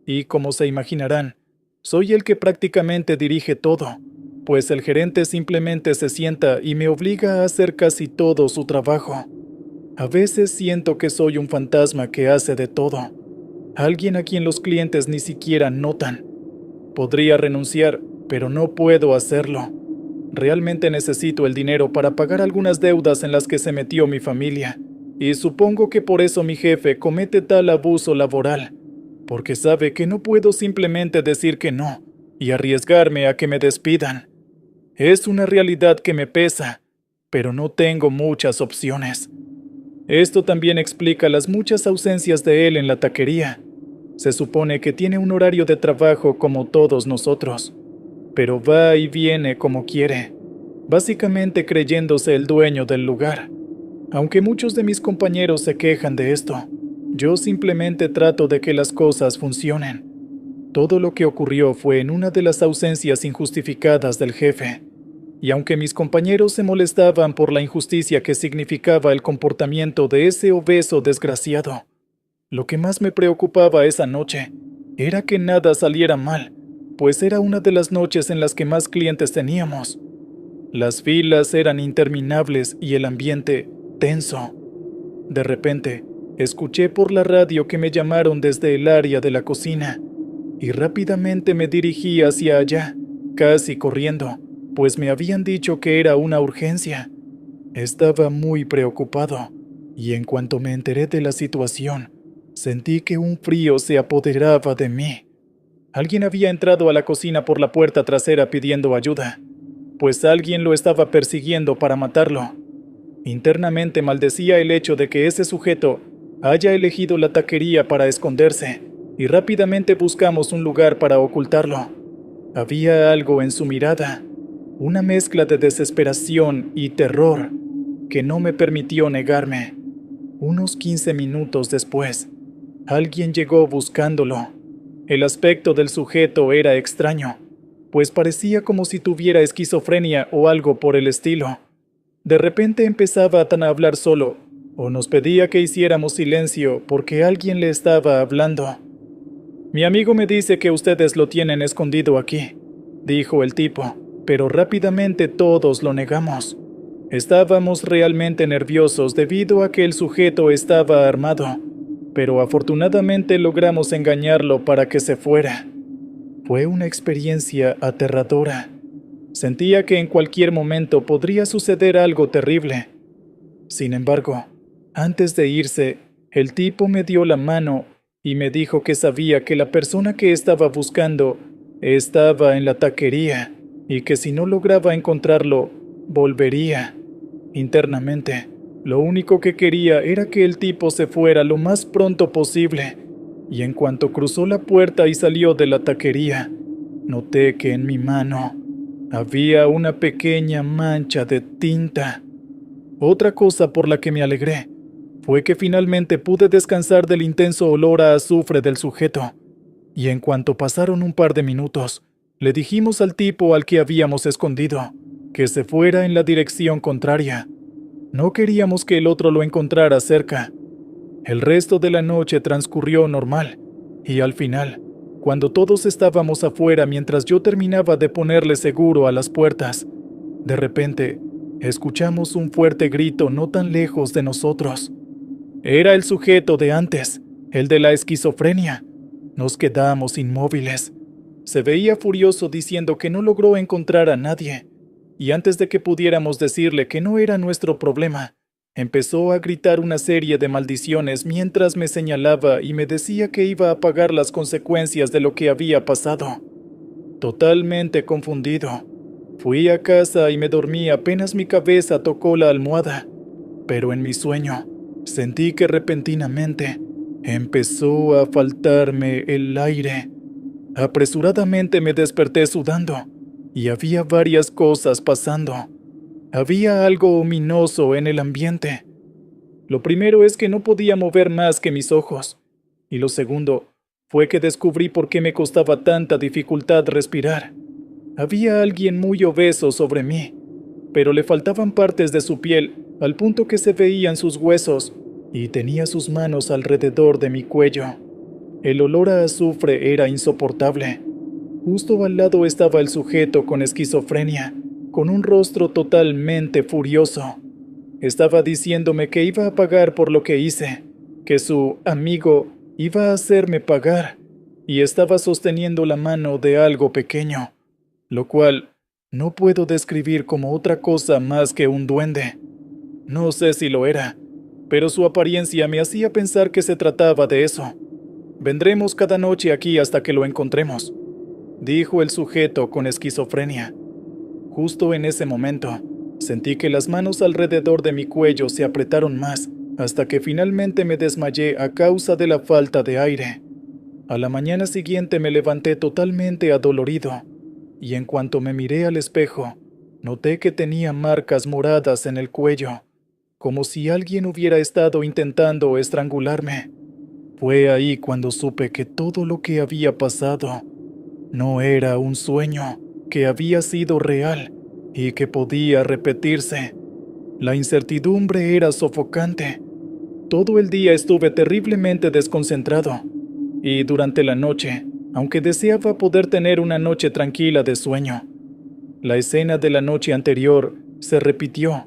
y como se imaginarán, soy el que prácticamente dirige todo, pues el gerente simplemente se sienta y me obliga a hacer casi todo su trabajo. A veces siento que soy un fantasma que hace de todo, alguien a quien los clientes ni siquiera notan. Podría renunciar, pero no puedo hacerlo. Realmente necesito el dinero para pagar algunas deudas en las que se metió mi familia, y supongo que por eso mi jefe comete tal abuso laboral, porque sabe que no puedo simplemente decir que no y arriesgarme a que me despidan. Es una realidad que me pesa, pero no tengo muchas opciones. Esto también explica las muchas ausencias de él en la taquería. Se supone que tiene un horario de trabajo como todos nosotros, pero va y viene como quiere, básicamente creyéndose el dueño del lugar. Aunque muchos de mis compañeros se quejan de esto, yo simplemente trato de que las cosas funcionen. Todo lo que ocurrió fue en una de las ausencias injustificadas del jefe, y aunque mis compañeros se molestaban por la injusticia que significaba el comportamiento de ese obeso desgraciado, lo que más me preocupaba esa noche era que nada saliera mal, pues era una de las noches en las que más clientes teníamos. Las filas eran interminables y el ambiente tenso. De repente, escuché por la radio que me llamaron desde el área de la cocina, y rápidamente me dirigí hacia allá, casi corriendo, pues me habían dicho que era una urgencia. Estaba muy preocupado, y en cuanto me enteré de la situación, sentí que un frío se apoderaba de mí. Alguien había entrado a la cocina por la puerta trasera pidiendo ayuda, pues alguien lo estaba persiguiendo para matarlo. Internamente maldecía el hecho de que ese sujeto haya elegido la taquería para esconderse, y rápidamente buscamos un lugar para ocultarlo. Había algo en su mirada, una mezcla de desesperación y terror, que no me permitió negarme. Unos 15 minutos después, alguien llegó buscándolo. El aspecto del sujeto era extraño, pues parecía como si tuviera esquizofrenia o algo por el estilo. De repente empezaba a hablar solo, o nos pedía que hiciéramos silencio porque alguien le estaba hablando. «Mi amigo me dice que ustedes lo tienen escondido aquí», dijo el tipo, pero rápidamente todos lo negamos. Estábamos realmente nerviosos debido a que el sujeto estaba armado, pero afortunadamente logramos engañarlo para que se fuera. Fue una experiencia aterradora. Sentía que en cualquier momento podría suceder algo terrible. Sin embargo, antes de irse, el tipo me dio la mano y me dijo que sabía que la persona que estaba buscando estaba en la taquería y que si no lograba encontrarlo, volvería. Internamente, lo único que quería era que el tipo se fuera lo más pronto posible, y en cuanto cruzó la puerta y salió de la taquería, noté que en mi mano Había una pequeña mancha de tinta. Otra cosa por la que me alegré fue que finalmente pude descansar del intenso olor a azufre del sujeto, y en cuanto pasaron un par de minutos, le dijimos al tipo al que habíamos escondido que se fuera en la dirección contraria. No queríamos que el otro lo encontrara cerca. El resto de la noche transcurrió normal, y al final, cuando todos estábamos afuera mientras yo terminaba de ponerle seguro a las puertas, de repente, escuchamos un fuerte grito no tan lejos de nosotros. Era el sujeto de antes, el de la esquizofrenia. Nos quedamos inmóviles. Se veía furioso diciendo que no logró encontrar a nadie, y antes de que pudiéramos decirle que no era nuestro problema, empezó a gritar una serie de maldiciones mientras me señalaba y me decía que iba a pagar las consecuencias de lo que había pasado. Totalmente confundido, fui a casa y me dormí apenas mi cabeza tocó la almohada, pero en mi sueño sentí que repentinamente empezó a faltarme el aire. Apresuradamente me desperté sudando, y había varias cosas pasando. Había algo ominoso en el ambiente. Lo primero es que no podía mover más que mis ojos, y lo segundo fue que descubrí por qué me costaba tanta dificultad respirar. Había alguien muy obeso sobre mí, pero le faltaban partes de su piel al punto que se veían sus huesos, y tenía sus manos alrededor de mi cuello. El olor a azufre era insoportable. Justo al lado estaba el sujeto con esquizofrenia, con un rostro totalmente furioso. Estaba diciéndome que iba a pagar por lo que hice, que su amigo iba a hacerme pagar, y estaba sosteniendo la mano de algo pequeño, lo cual no puedo describir como otra cosa más que un duende. No sé si lo era, pero su apariencia me hacía pensar que se trataba de eso. Vendremos cada noche aquí hasta que lo encontremos, dijo el sujeto con esquizofrenia. Justo en ese momento, sentí que las manos alrededor de mi cuello se apretaron más, hasta que finalmente me desmayé a causa de la falta de aire. A la mañana siguiente me levanté totalmente adolorido, y en cuanto me miré al espejo, noté que tenía marcas moradas en el cuello, como si alguien hubiera estado intentando estrangularme. Fue ahí cuando supe que todo lo que había pasado no era un sueño, que había sido real y que podía repetirse. La incertidumbre era sofocante. Todo el día estuve terriblemente desconcentrado, y durante la noche, aunque deseaba poder tener una noche tranquila de sueño, la escena de la noche anterior se repitió.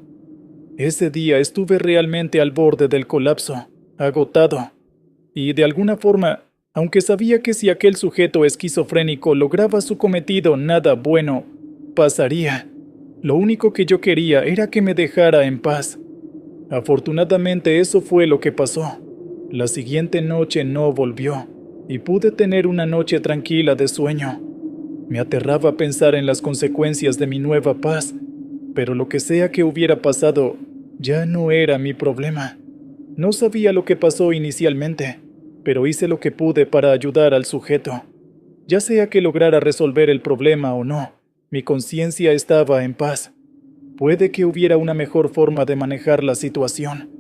Ese día estuve realmente al borde del colapso, agotado, y de alguna forma, aunque sabía que si aquel sujeto esquizofrénico lograba su cometido nada bueno pasaría, lo único que yo quería era que me dejara en paz. Afortunadamente eso fue lo que pasó. La siguiente noche no volvió, y pude tener una noche tranquila de sueño. Me aterraba pensar en las consecuencias de mi nueva paz, pero lo que sea que hubiera pasado ya no era mi problema. No sabía lo que pasó inicialmente, pero hice lo que pude para ayudar al sujeto. Ya sea que lograra resolver el problema o no, mi conciencia estaba en paz. Puede que hubiera una mejor forma de manejar la situación.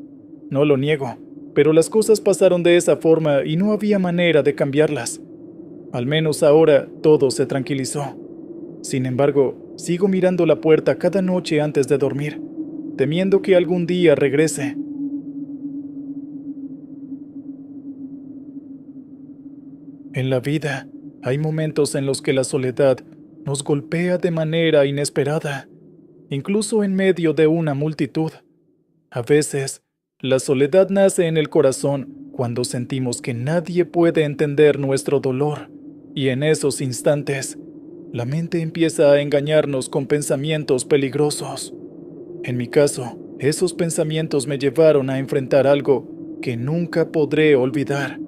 No lo niego, pero las cosas pasaron de esa forma y no había manera de cambiarlas. Al menos ahora todo se tranquilizó. Sin embargo, sigo mirando la puerta cada noche antes de dormir, temiendo que algún día regrese. En la vida, hay momentos en los que la soledad nos golpea de manera inesperada, incluso en medio de una multitud. A veces, la soledad nace en el corazón cuando sentimos que nadie puede entender nuestro dolor, y en esos instantes, la mente empieza a engañarnos con pensamientos peligrosos. En mi caso, esos pensamientos me llevaron a enfrentar algo que nunca podré olvidar.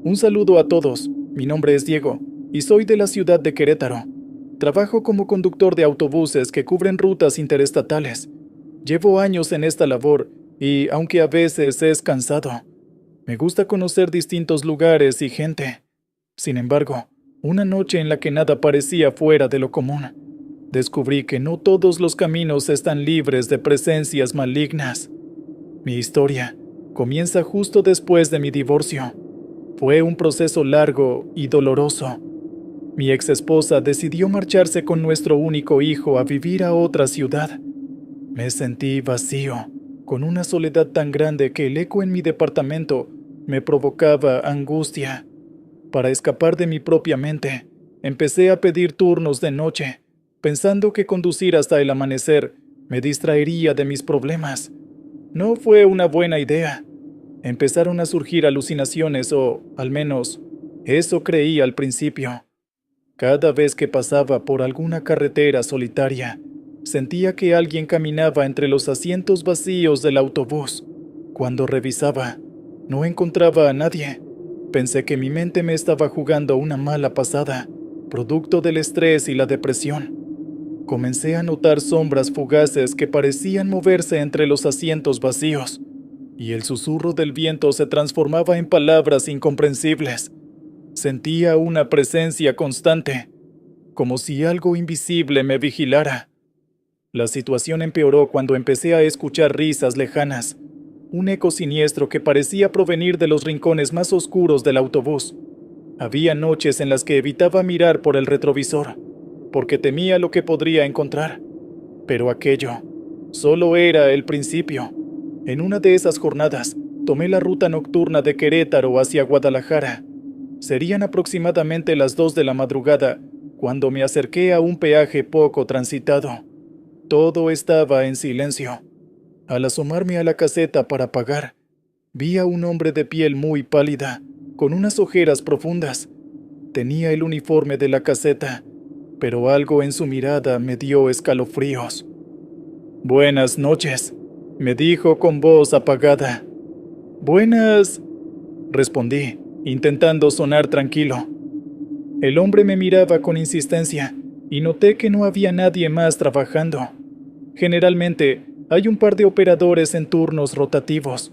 Un saludo a todos, mi nombre es Diego, y soy de la ciudad de Querétaro. Trabajo como conductor de autobuses que cubren rutas interestatales. Llevo años en esta labor y, aunque a veces es cansado, me gusta conocer distintos lugares y gente. Sin embargo, una noche en la que nada parecía fuera de lo común, Descubrí que no todos los caminos están libres de presencias malignas. Mi historia comienza justo después de mi divorcio. Fue un proceso largo y doloroso. Mi exesposa decidió marcharse con nuestro único hijo a vivir a otra ciudad. Me sentí vacío, con una soledad tan grande que el eco en mi departamento me provocaba angustia. Para escapar de mi propia mente, empecé a pedir turnos de noche, pensando que conducir hasta el amanecer me distraería de mis problemas. No fue una buena idea. Empezaron a surgir alucinaciones o, al menos, eso creí al principio. Cada vez que pasaba por alguna carretera solitaria, sentía que alguien caminaba entre los asientos vacíos del autobús. Cuando revisaba, no encontraba a nadie. Pensé que mi mente me estaba jugando una mala pasada, producto del estrés y la depresión. Comencé a notar sombras fugaces que parecían moverse entre los asientos vacíos, y el susurro del viento se transformaba en palabras incomprensibles. Sentía una presencia constante, como si algo invisible me vigilara. La situación empeoró cuando empecé a escuchar risas lejanas, un eco siniestro que parecía provenir de los rincones más oscuros del autobús. Había noches en las que evitaba mirar por el retrovisor, porque temía lo que podría encontrar. Pero aquello solo era el principio. En una de esas jornadas, tomé la ruta nocturna de Querétaro hacia Guadalajara. Serían aproximadamente las 2 de la madrugada cuando me acerqué a un peaje poco transitado. Todo estaba en silencio. Al asomarme a la caseta para pagar, vi a un hombre de piel muy pálida, con unas ojeras profundas. Tenía el uniforme de la caseta, pero algo en su mirada me dio escalofríos. «Buenas noches», me dijo con voz apagada. «Buenas», respondí, intentando sonar tranquilo. El hombre me miraba con insistencia y noté que no había nadie más trabajando. Generalmente, hay un par de operadores en turnos rotativos,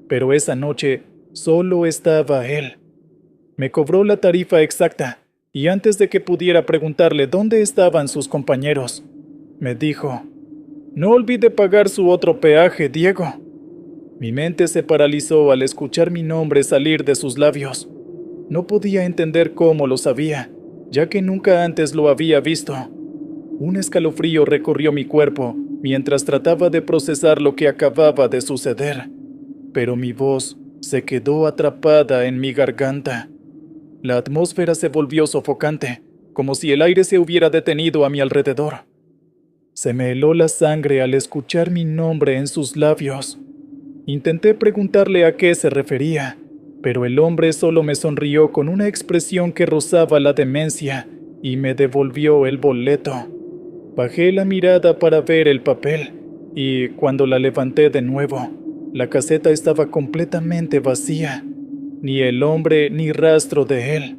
pero esa noche solo estaba él. Me cobró la tarifa exacta, y antes de que pudiera preguntarle dónde estaban sus compañeros, me dijo: «No olvide pagar su otro peaje, Diego». Mi mente se paralizó al escuchar mi nombre salir de sus labios. No podía entender cómo lo sabía, ya que nunca antes lo había visto. Un escalofrío recorrió mi cuerpo mientras trataba de procesar lo que acababa de suceder, pero mi voz se quedó atrapada en mi garganta. La atmósfera se volvió sofocante, como si el aire se hubiera detenido a mi alrededor. Se me heló la sangre al escuchar mi nombre en sus labios. Intenté preguntarle a qué se refería, pero el hombre solo me sonrió con una expresión que rozaba la demencia y me devolvió el boleto. Bajé la mirada para ver el papel y, cuando la levanté de nuevo, la caseta estaba completamente vacía. Ni el hombre ni rastro de él.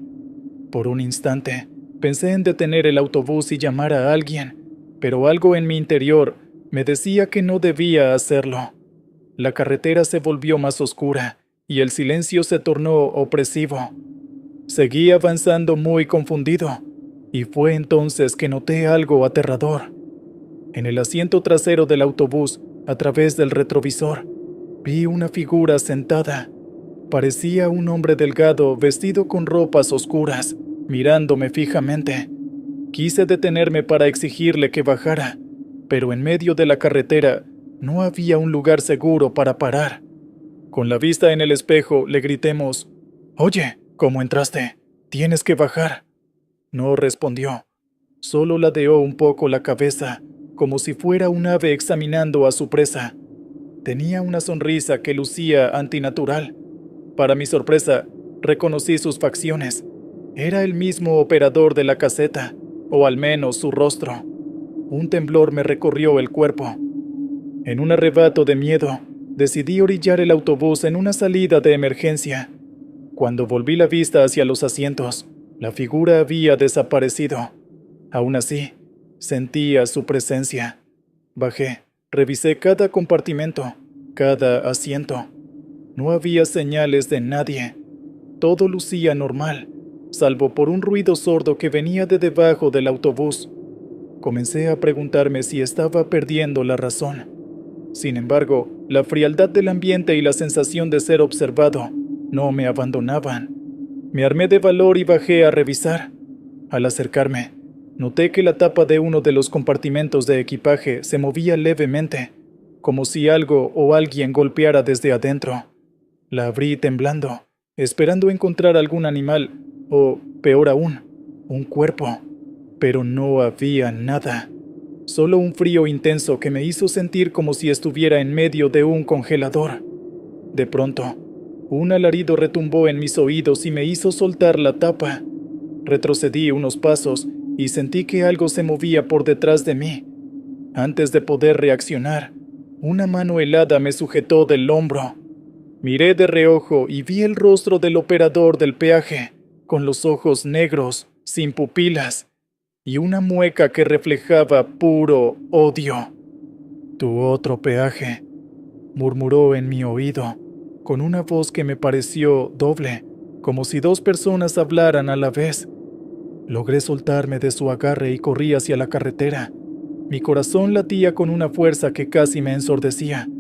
Por un instante, pensé en detener el autobús y llamar a alguien, pero algo en mi interior me decía que no debía hacerlo. La carretera se volvió más oscura y el silencio se tornó opresivo. Seguí avanzando muy confundido, y fue entonces que noté algo aterrador. En el asiento trasero del autobús, a través del retrovisor, vi una figura sentada. Parecía un hombre delgado vestido con ropas oscuras, mirándome fijamente. Quise detenerme para exigirle que bajara, pero en medio de la carretera no había un lugar seguro para parar. Con la vista en el espejo le gritemos: «Oye, ¿cómo entraste? Tienes que bajar». No respondió, solo ladeó un poco la cabeza, como si fuera un ave examinando a su presa. Tenía una sonrisa que lucía antinatural. Para mi sorpresa, reconocí sus facciones. Era el mismo operador de la caseta, o al menos su rostro. Un temblor me recorrió el cuerpo. En un arrebato de miedo, decidí orillar el autobús en una salida de emergencia. Cuando volví la vista hacia los asientos, la figura había desaparecido. Aún así, sentía su presencia. Bajé, revisé cada compartimento, cada asiento. No había señales de nadie. Todo lucía normal, salvo por un ruido sordo que venía de debajo del autobús. Comencé a preguntarme si estaba perdiendo la razón. Sin embargo, la frialdad del ambiente y la sensación de ser observado no me abandonaban. Me armé de valor y bajé a revisar. Al acercarme, noté que la tapa de uno de los compartimentos de equipaje se movía levemente, como si algo o alguien golpeara desde adentro. La abrí temblando, esperando encontrar algún animal, o, peor aún, un cuerpo. Pero no había nada. Solo un frío intenso que me hizo sentir como si estuviera en medio de un congelador. De pronto, un alarido retumbó en mis oídos y me hizo soltar la tapa. Retrocedí unos pasos y sentí que algo se movía por detrás de mí. Antes de poder reaccionar, una mano helada me sujetó del hombro. Miré de reojo y vi el rostro del operador del peaje, con los ojos negros, sin pupilas, y una mueca que reflejaba puro odio. «Tu otro peaje», murmuró en mi oído, con una voz que me pareció doble, como si dos personas hablaran a la vez. Logré soltarme de su agarre y corrí hacia la carretera. Mi corazón latía con una fuerza que casi me ensordecía,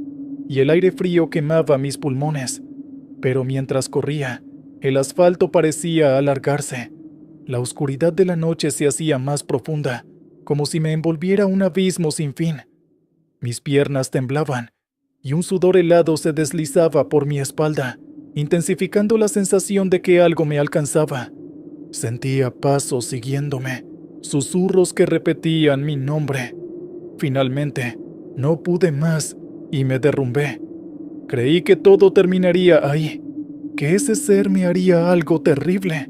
y el aire frío quemaba mis pulmones. Pero mientras corría, el asfalto parecía alargarse. La oscuridad de la noche se hacía más profunda, como si me envolviera un abismo sin fin. Mis piernas temblaban, y un sudor helado se deslizaba por mi espalda, intensificando la sensación de que algo me alcanzaba. Sentía pasos siguiéndome, susurros que repetían mi nombre. Finalmente, no pude más y me derrumbé. Creí que todo terminaría ahí, que ese ser me haría algo terrible.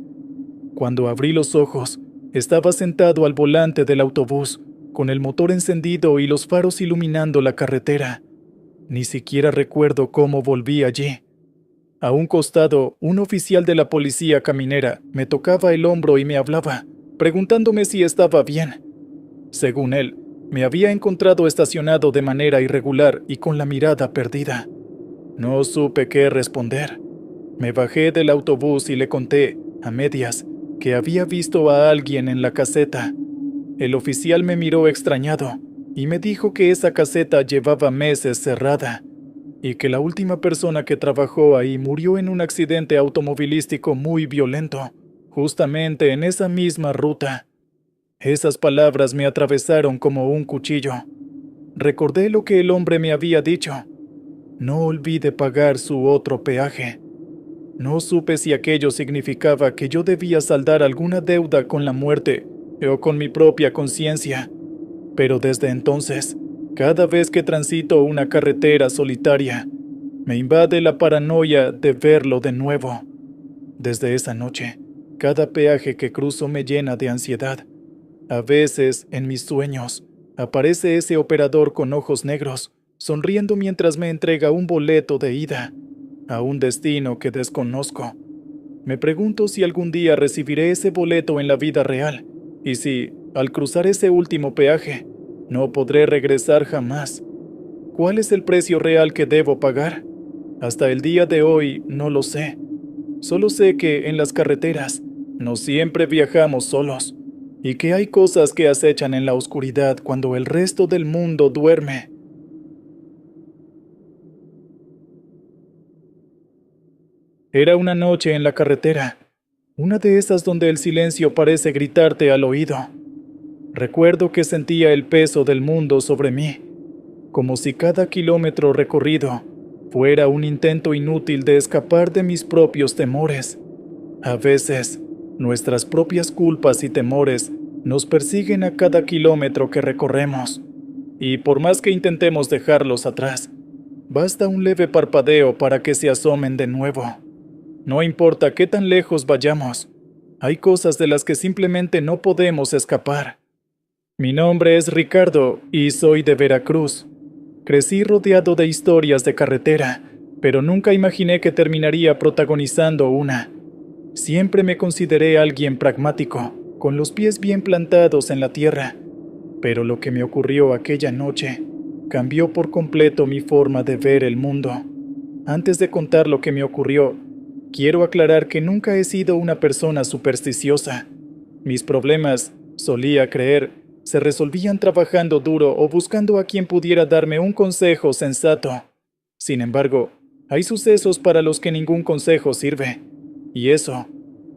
Cuando abrí los ojos, estaba sentado al volante del autobús, con el motor encendido y los faros iluminando la carretera. Ni siquiera recuerdo cómo volví allí. A un costado, un oficial de la policía caminera me tocaba el hombro y me hablaba, preguntándome si estaba bien. Según él, me había encontrado estacionado de manera irregular y con la mirada perdida. No supe qué responder. Me bajé del autobús y le conté, a medias, que había visto a alguien en la caseta. El oficial me miró extrañado y me dijo que esa caseta llevaba meses cerrada y que la última persona que trabajó ahí murió en un accidente automovilístico muy violento, justamente en esa misma ruta. Esas palabras me atravesaron como un cuchillo. Recordé lo que el hombre me había dicho. No olvide pagar su otro peaje. No supe si aquello significaba que yo debía saldar alguna deuda con la muerte o con mi propia conciencia, pero desde entonces, cada vez que transito una carretera solitaria, me invade la paranoia de verlo de nuevo. Desde esa noche, cada peaje que cruzo me llena de ansiedad. A veces, en mis sueños, aparece ese operador con ojos negros, sonriendo mientras me entrega un boleto de ida a un destino que desconozco. Me pregunto si algún día recibiré ese boleto en la vida real, y si, al cruzar ese último peaje, no podré regresar jamás. ¿Cuál es el precio real que debo pagar? Hasta el día de hoy no lo sé. Solo sé que en las carreteras no siempre viajamos solos, y que hay cosas que acechan en la oscuridad cuando el resto del mundo duerme. Era una noche en la carretera, una de esas donde el silencio parece gritarte al oído. Recuerdo que sentía el peso del mundo sobre mí, como si cada kilómetro recorrido fuera un intento inútil de escapar de mis propios temores. A veces, nuestras propias culpas y temores nos persiguen a cada kilómetro que recorremos, y por más que intentemos dejarlos atrás, basta un leve parpadeo para que se asomen de nuevo. No importa qué tan lejos vayamos, hay cosas de las que simplemente no podemos escapar. Mi nombre es Ricardo y soy de Veracruz. Crecí rodeado de historias de carretera, pero nunca imaginé que terminaría protagonizando una. Siempre me consideré alguien pragmático, con los pies bien plantados en la tierra, pero lo que me ocurrió aquella noche cambió por completo mi forma de ver el mundo. Antes de contar lo que me ocurrió, quiero aclarar que nunca he sido una persona supersticiosa. Mis problemas, solía creer, se resolvían trabajando duro o buscando a quien pudiera darme un consejo sensato. Sin embargo, hay sucesos para los que ningún consejo sirve. Y eso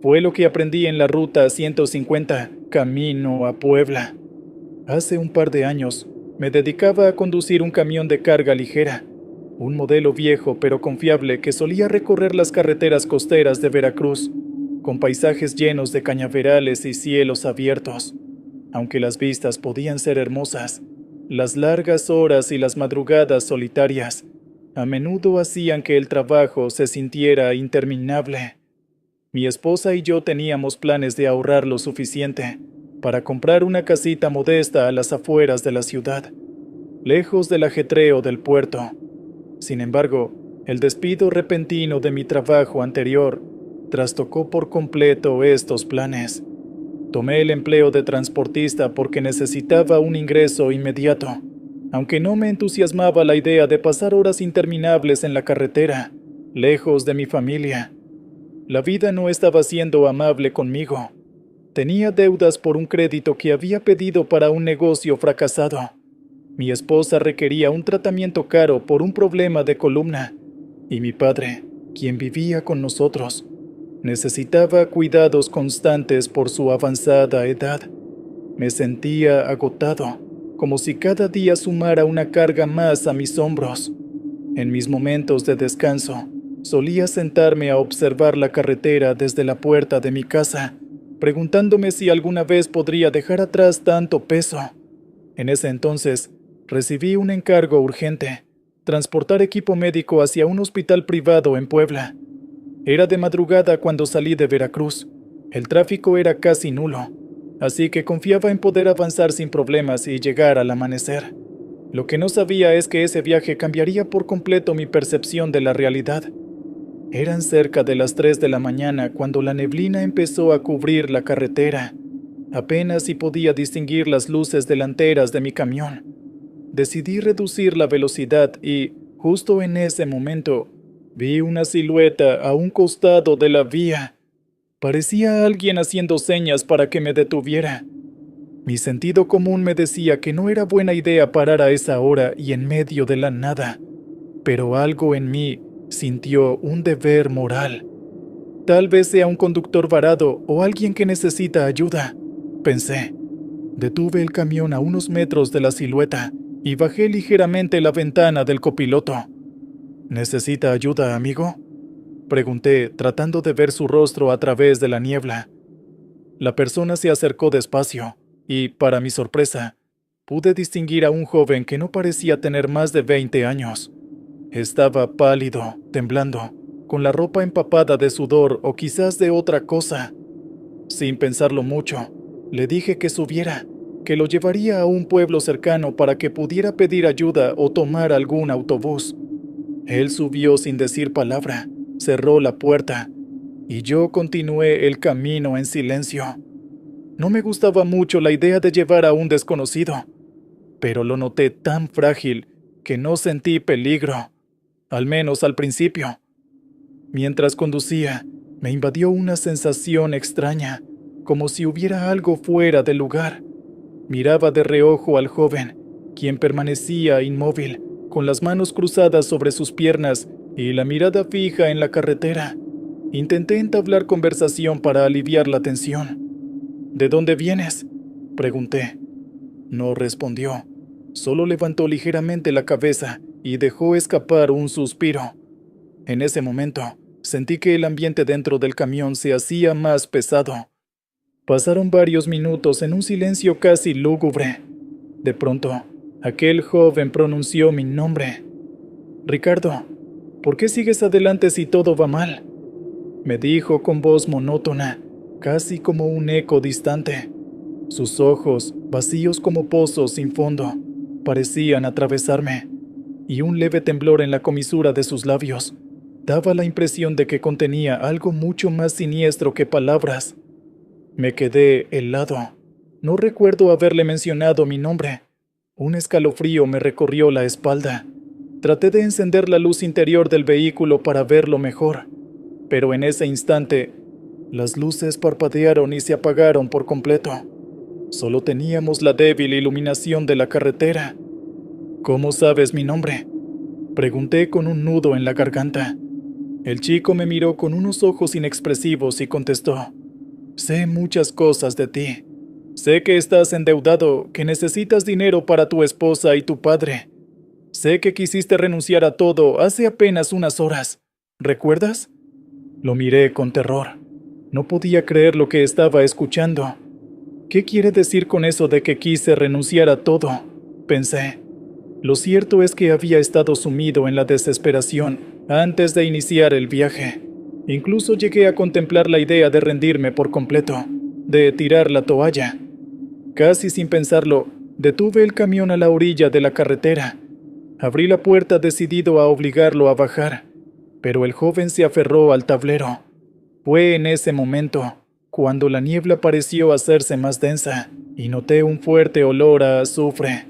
fue lo que aprendí en la ruta 150, camino a Puebla. Hace un par de años, me dedicaba a conducir un camión de carga ligera, un modelo viejo pero confiable que solía recorrer las carreteras costeras de Veracruz, con paisajes llenos de cañaverales y cielos abiertos. Aunque las vistas podían ser hermosas, las largas horas y las madrugadas solitarias a menudo hacían que el trabajo se sintiera interminable. Mi esposa y yo teníamos planes de ahorrar lo suficiente para comprar una casita modesta a las afueras de la ciudad, lejos del ajetreo del puerto. Sin embargo, el despido repentino de mi trabajo anterior trastocó por completo estos planes. Tomé el empleo de transportista porque necesitaba un ingreso inmediato, aunque no me entusiasmaba la idea de pasar horas interminables en la carretera, lejos de mi familia. La vida no estaba siendo amable conmigo. Tenía deudas por un crédito que había pedido para un negocio fracasado. Mi esposa requería un tratamiento caro por un problema de columna, y mi padre, quien vivía con nosotros, necesitaba cuidados constantes por su avanzada edad. Me sentía agotado, como si cada día sumara una carga más a mis hombros. En mis momentos de descanso, solía sentarme a observar la carretera desde la puerta de mi casa, preguntándome si alguna vez podría dejar atrás tanto peso. En ese entonces, recibí un encargo urgente: transportar equipo médico hacia un hospital privado en Puebla. Era de madrugada cuando salí de Veracruz. El tráfico era casi nulo, así que confiaba en poder avanzar sin problemas y llegar al amanecer. Lo que no sabía es que ese viaje cambiaría por completo mi percepción de la realidad. Eran cerca de las 3 de la mañana cuando la neblina empezó a cubrir la carretera. Apenas si podía distinguir las luces delanteras de mi camión. Decidí reducir la velocidad y, justo en ese momento, vi una silueta a un costado de la vía. Parecía alguien haciendo señas para que me detuviera. Mi sentido común me decía que no era buena idea parar a esa hora y en medio de la nada, pero algo en mí sintió un deber moral. Tal vez sea un conductor varado o alguien que necesita ayuda, pensé. Detuve el camión a unos metros de la silueta y bajé ligeramente la ventana del copiloto. ¿Necesita ayuda, amigo?, pregunté, tratando de ver su rostro a través de la niebla. La persona se acercó despacio y, para mi sorpresa, pude distinguir a un joven que no parecía tener más de 20 años. Estaba pálido, temblando, con la ropa empapada de sudor o quizás de otra cosa. Sin pensarlo mucho, le dije que subiera, que lo llevaría a un pueblo cercano para que pudiera pedir ayuda o tomar algún autobús. Él subió sin decir palabra, cerró la puerta, y yo continué el camino en silencio. No me gustaba mucho la idea de llevar a un desconocido, pero lo noté tan frágil que no sentí peligro, al menos al principio. Mientras conducía, me invadió una sensación extraña, como si hubiera algo fuera de lugar. Miraba de reojo al joven, quien permanecía inmóvil, con las manos cruzadas sobre sus piernas y la mirada fija en la carretera. Intenté entablar conversación para aliviar la tensión. ¿De dónde vienes?, pregunté. No respondió, solo levantó ligeramente la cabeza y dejó escapar un suspiro. En ese momento, sentí que el ambiente dentro del camión se hacía más pesado. Pasaron varios minutos en un silencio casi lúgubre. De pronto, aquel joven pronunció mi nombre. «Ricardo, ¿por qué sigues adelante si todo va mal?», me dijo con voz monótona, casi como un eco distante. Sus ojos, vacíos como pozos sin fondo, parecían atravesarme, y un leve temblor en la comisura de sus labios daba la impresión de que contenía algo mucho más siniestro que palabras. Me quedé helado. No recuerdo haberle mencionado mi nombre. Un escalofrío me recorrió la espalda. Traté de encender la luz interior del vehículo para verlo mejor, pero en ese instante, las luces parpadearon y se apagaron por completo. Solo teníamos la débil iluminación de la carretera. ¿Cómo sabes mi nombre?, pregunté con un nudo en la garganta. El chico me miró con unos ojos inexpresivos y contestó: sé muchas cosas de ti. Sé que estás endeudado, que necesitas dinero para tu esposa y tu padre. Sé que quisiste renunciar a todo hace apenas unas horas. ¿Recuerdas? Lo miré con terror. No podía creer lo que estaba escuchando. ¿Qué quiere decir con eso de que quise renunciar a todo?, pensé. Lo cierto es que había estado sumido en la desesperación antes de iniciar el viaje. Incluso llegué a contemplar la idea de rendirme por completo, de tirar la toalla. Casi sin pensarlo, detuve el camión a la orilla de la carretera. Abrí la puerta decidido a obligarlo a bajar, pero el joven se aferró al tablero. Fue en ese momento, cuando la niebla pareció hacerse más densa, y noté un fuerte olor a azufre.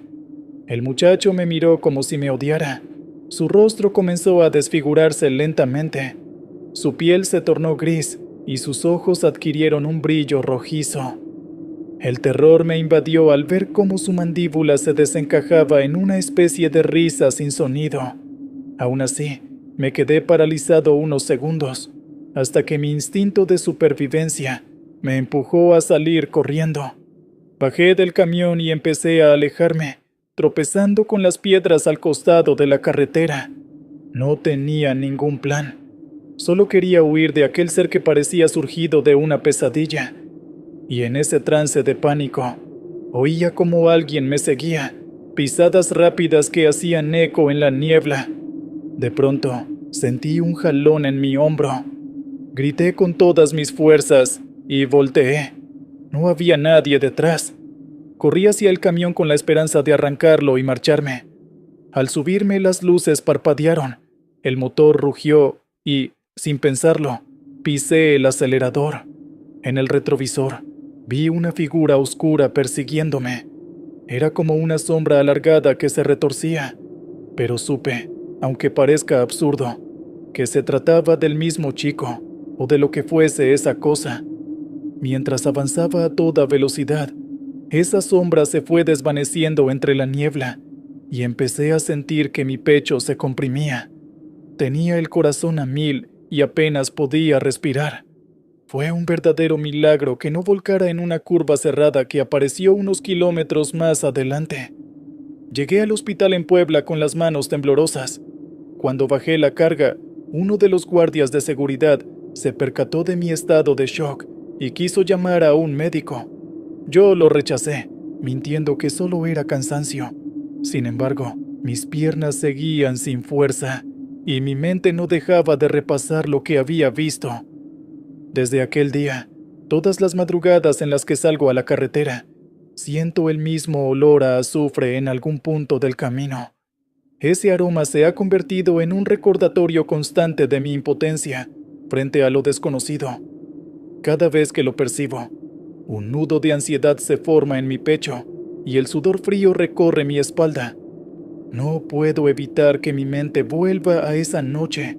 El muchacho me miró como si me odiara. Su rostro comenzó a desfigurarse lentamente. Su piel se tornó gris y sus ojos adquirieron un brillo rojizo. El terror me invadió al ver cómo su mandíbula se desencajaba en una especie de risa sin sonido. Aún así, me quedé paralizado unos segundos, hasta que mi instinto de supervivencia me empujó a salir corriendo. Bajé del camión y empecé a alejarme, tropezando con las piedras al costado de la carretera. No tenía ningún plan. Solo quería huir de aquel ser que parecía surgido de una pesadilla. Y en ese trance de pánico, oía como alguien me seguía, pisadas rápidas que hacían eco en la niebla. De pronto, sentí un jalón en mi hombro. Grité con todas mis fuerzas y volteé. No había nadie detrás. Corrí hacia el camión con la esperanza de arrancarlo y marcharme. Al subirme, las luces parpadearon, el motor rugió y, sin pensarlo, pisé el acelerador. En el retrovisor, vi una figura oscura persiguiéndome. Era como una sombra alargada que se retorcía, pero supe, aunque parezca absurdo, que se trataba del mismo chico, o de lo que fuese esa cosa. Mientras avanzaba a toda velocidad, esa sombra se fue desvaneciendo entre la niebla, y empecé a sentir que mi pecho se comprimía. Tenía el corazón a 1000 y apenas podía respirar. Fue un verdadero milagro que no volcara en una curva cerrada que apareció unos kilómetros más adelante. Llegué al hospital en Puebla con las manos temblorosas. Cuando bajé la carga, uno de los guardias de seguridad se percató de mi estado de shock y quiso llamar a un médico. Yo lo rechacé, mintiendo que solo era cansancio. Sin embargo, mis piernas seguían sin fuerza, y mi mente no dejaba de repasar lo que había visto. Desde aquel día, todas las madrugadas en las que salgo a la carretera, siento el mismo olor a azufre en algún punto del camino. Ese aroma se ha convertido en un recordatorio constante de mi impotencia frente a lo desconocido. Cada vez que lo percibo, un nudo de ansiedad se forma en mi pecho y el sudor frío recorre mi espalda. No puedo evitar que mi mente vuelva a esa noche,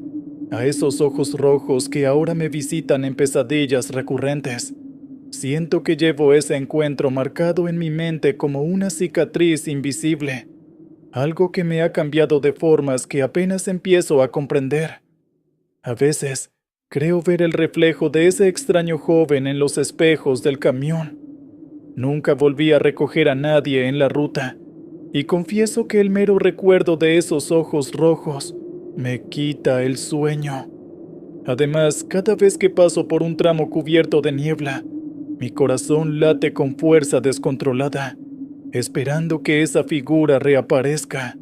a esos ojos rojos que ahora me visitan en pesadillas recurrentes. Siento que llevo ese encuentro marcado en mi mente como una cicatriz invisible, algo que me ha cambiado de formas que apenas empiezo a comprender. A veces, creo ver el reflejo de ese extraño joven en los espejos del camión. Nunca volví a recoger a nadie en la ruta, y confieso que el mero recuerdo de esos ojos rojos me quita el sueño. Además, cada vez que paso por un tramo cubierto de niebla, mi corazón late con fuerza descontrolada, esperando que esa figura reaparezca.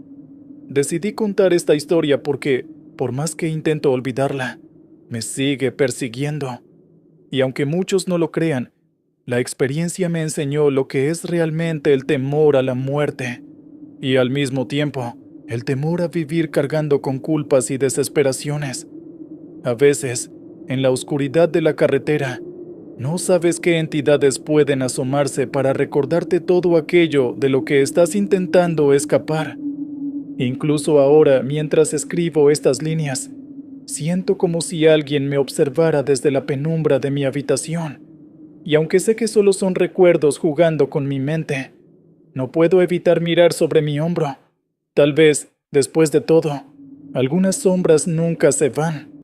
Decidí contar esta historia porque, por más que intento olvidarla, me sigue persiguiendo. Y aunque muchos no lo crean, la experiencia me enseñó lo que es realmente el temor a la muerte, y al mismo tiempo, el temor a vivir cargando con culpas y desesperaciones. A veces, en la oscuridad de la carretera, no sabes qué entidades pueden asomarse para recordarte todo aquello de lo que estás intentando escapar. Incluso ahora, mientras escribo estas líneas, siento como si alguien me observara desde la penumbra de mi habitación, y aunque sé que solo son recuerdos jugando con mi mente, no puedo evitar mirar sobre mi hombro. Tal vez, después de todo, algunas sombras nunca se van.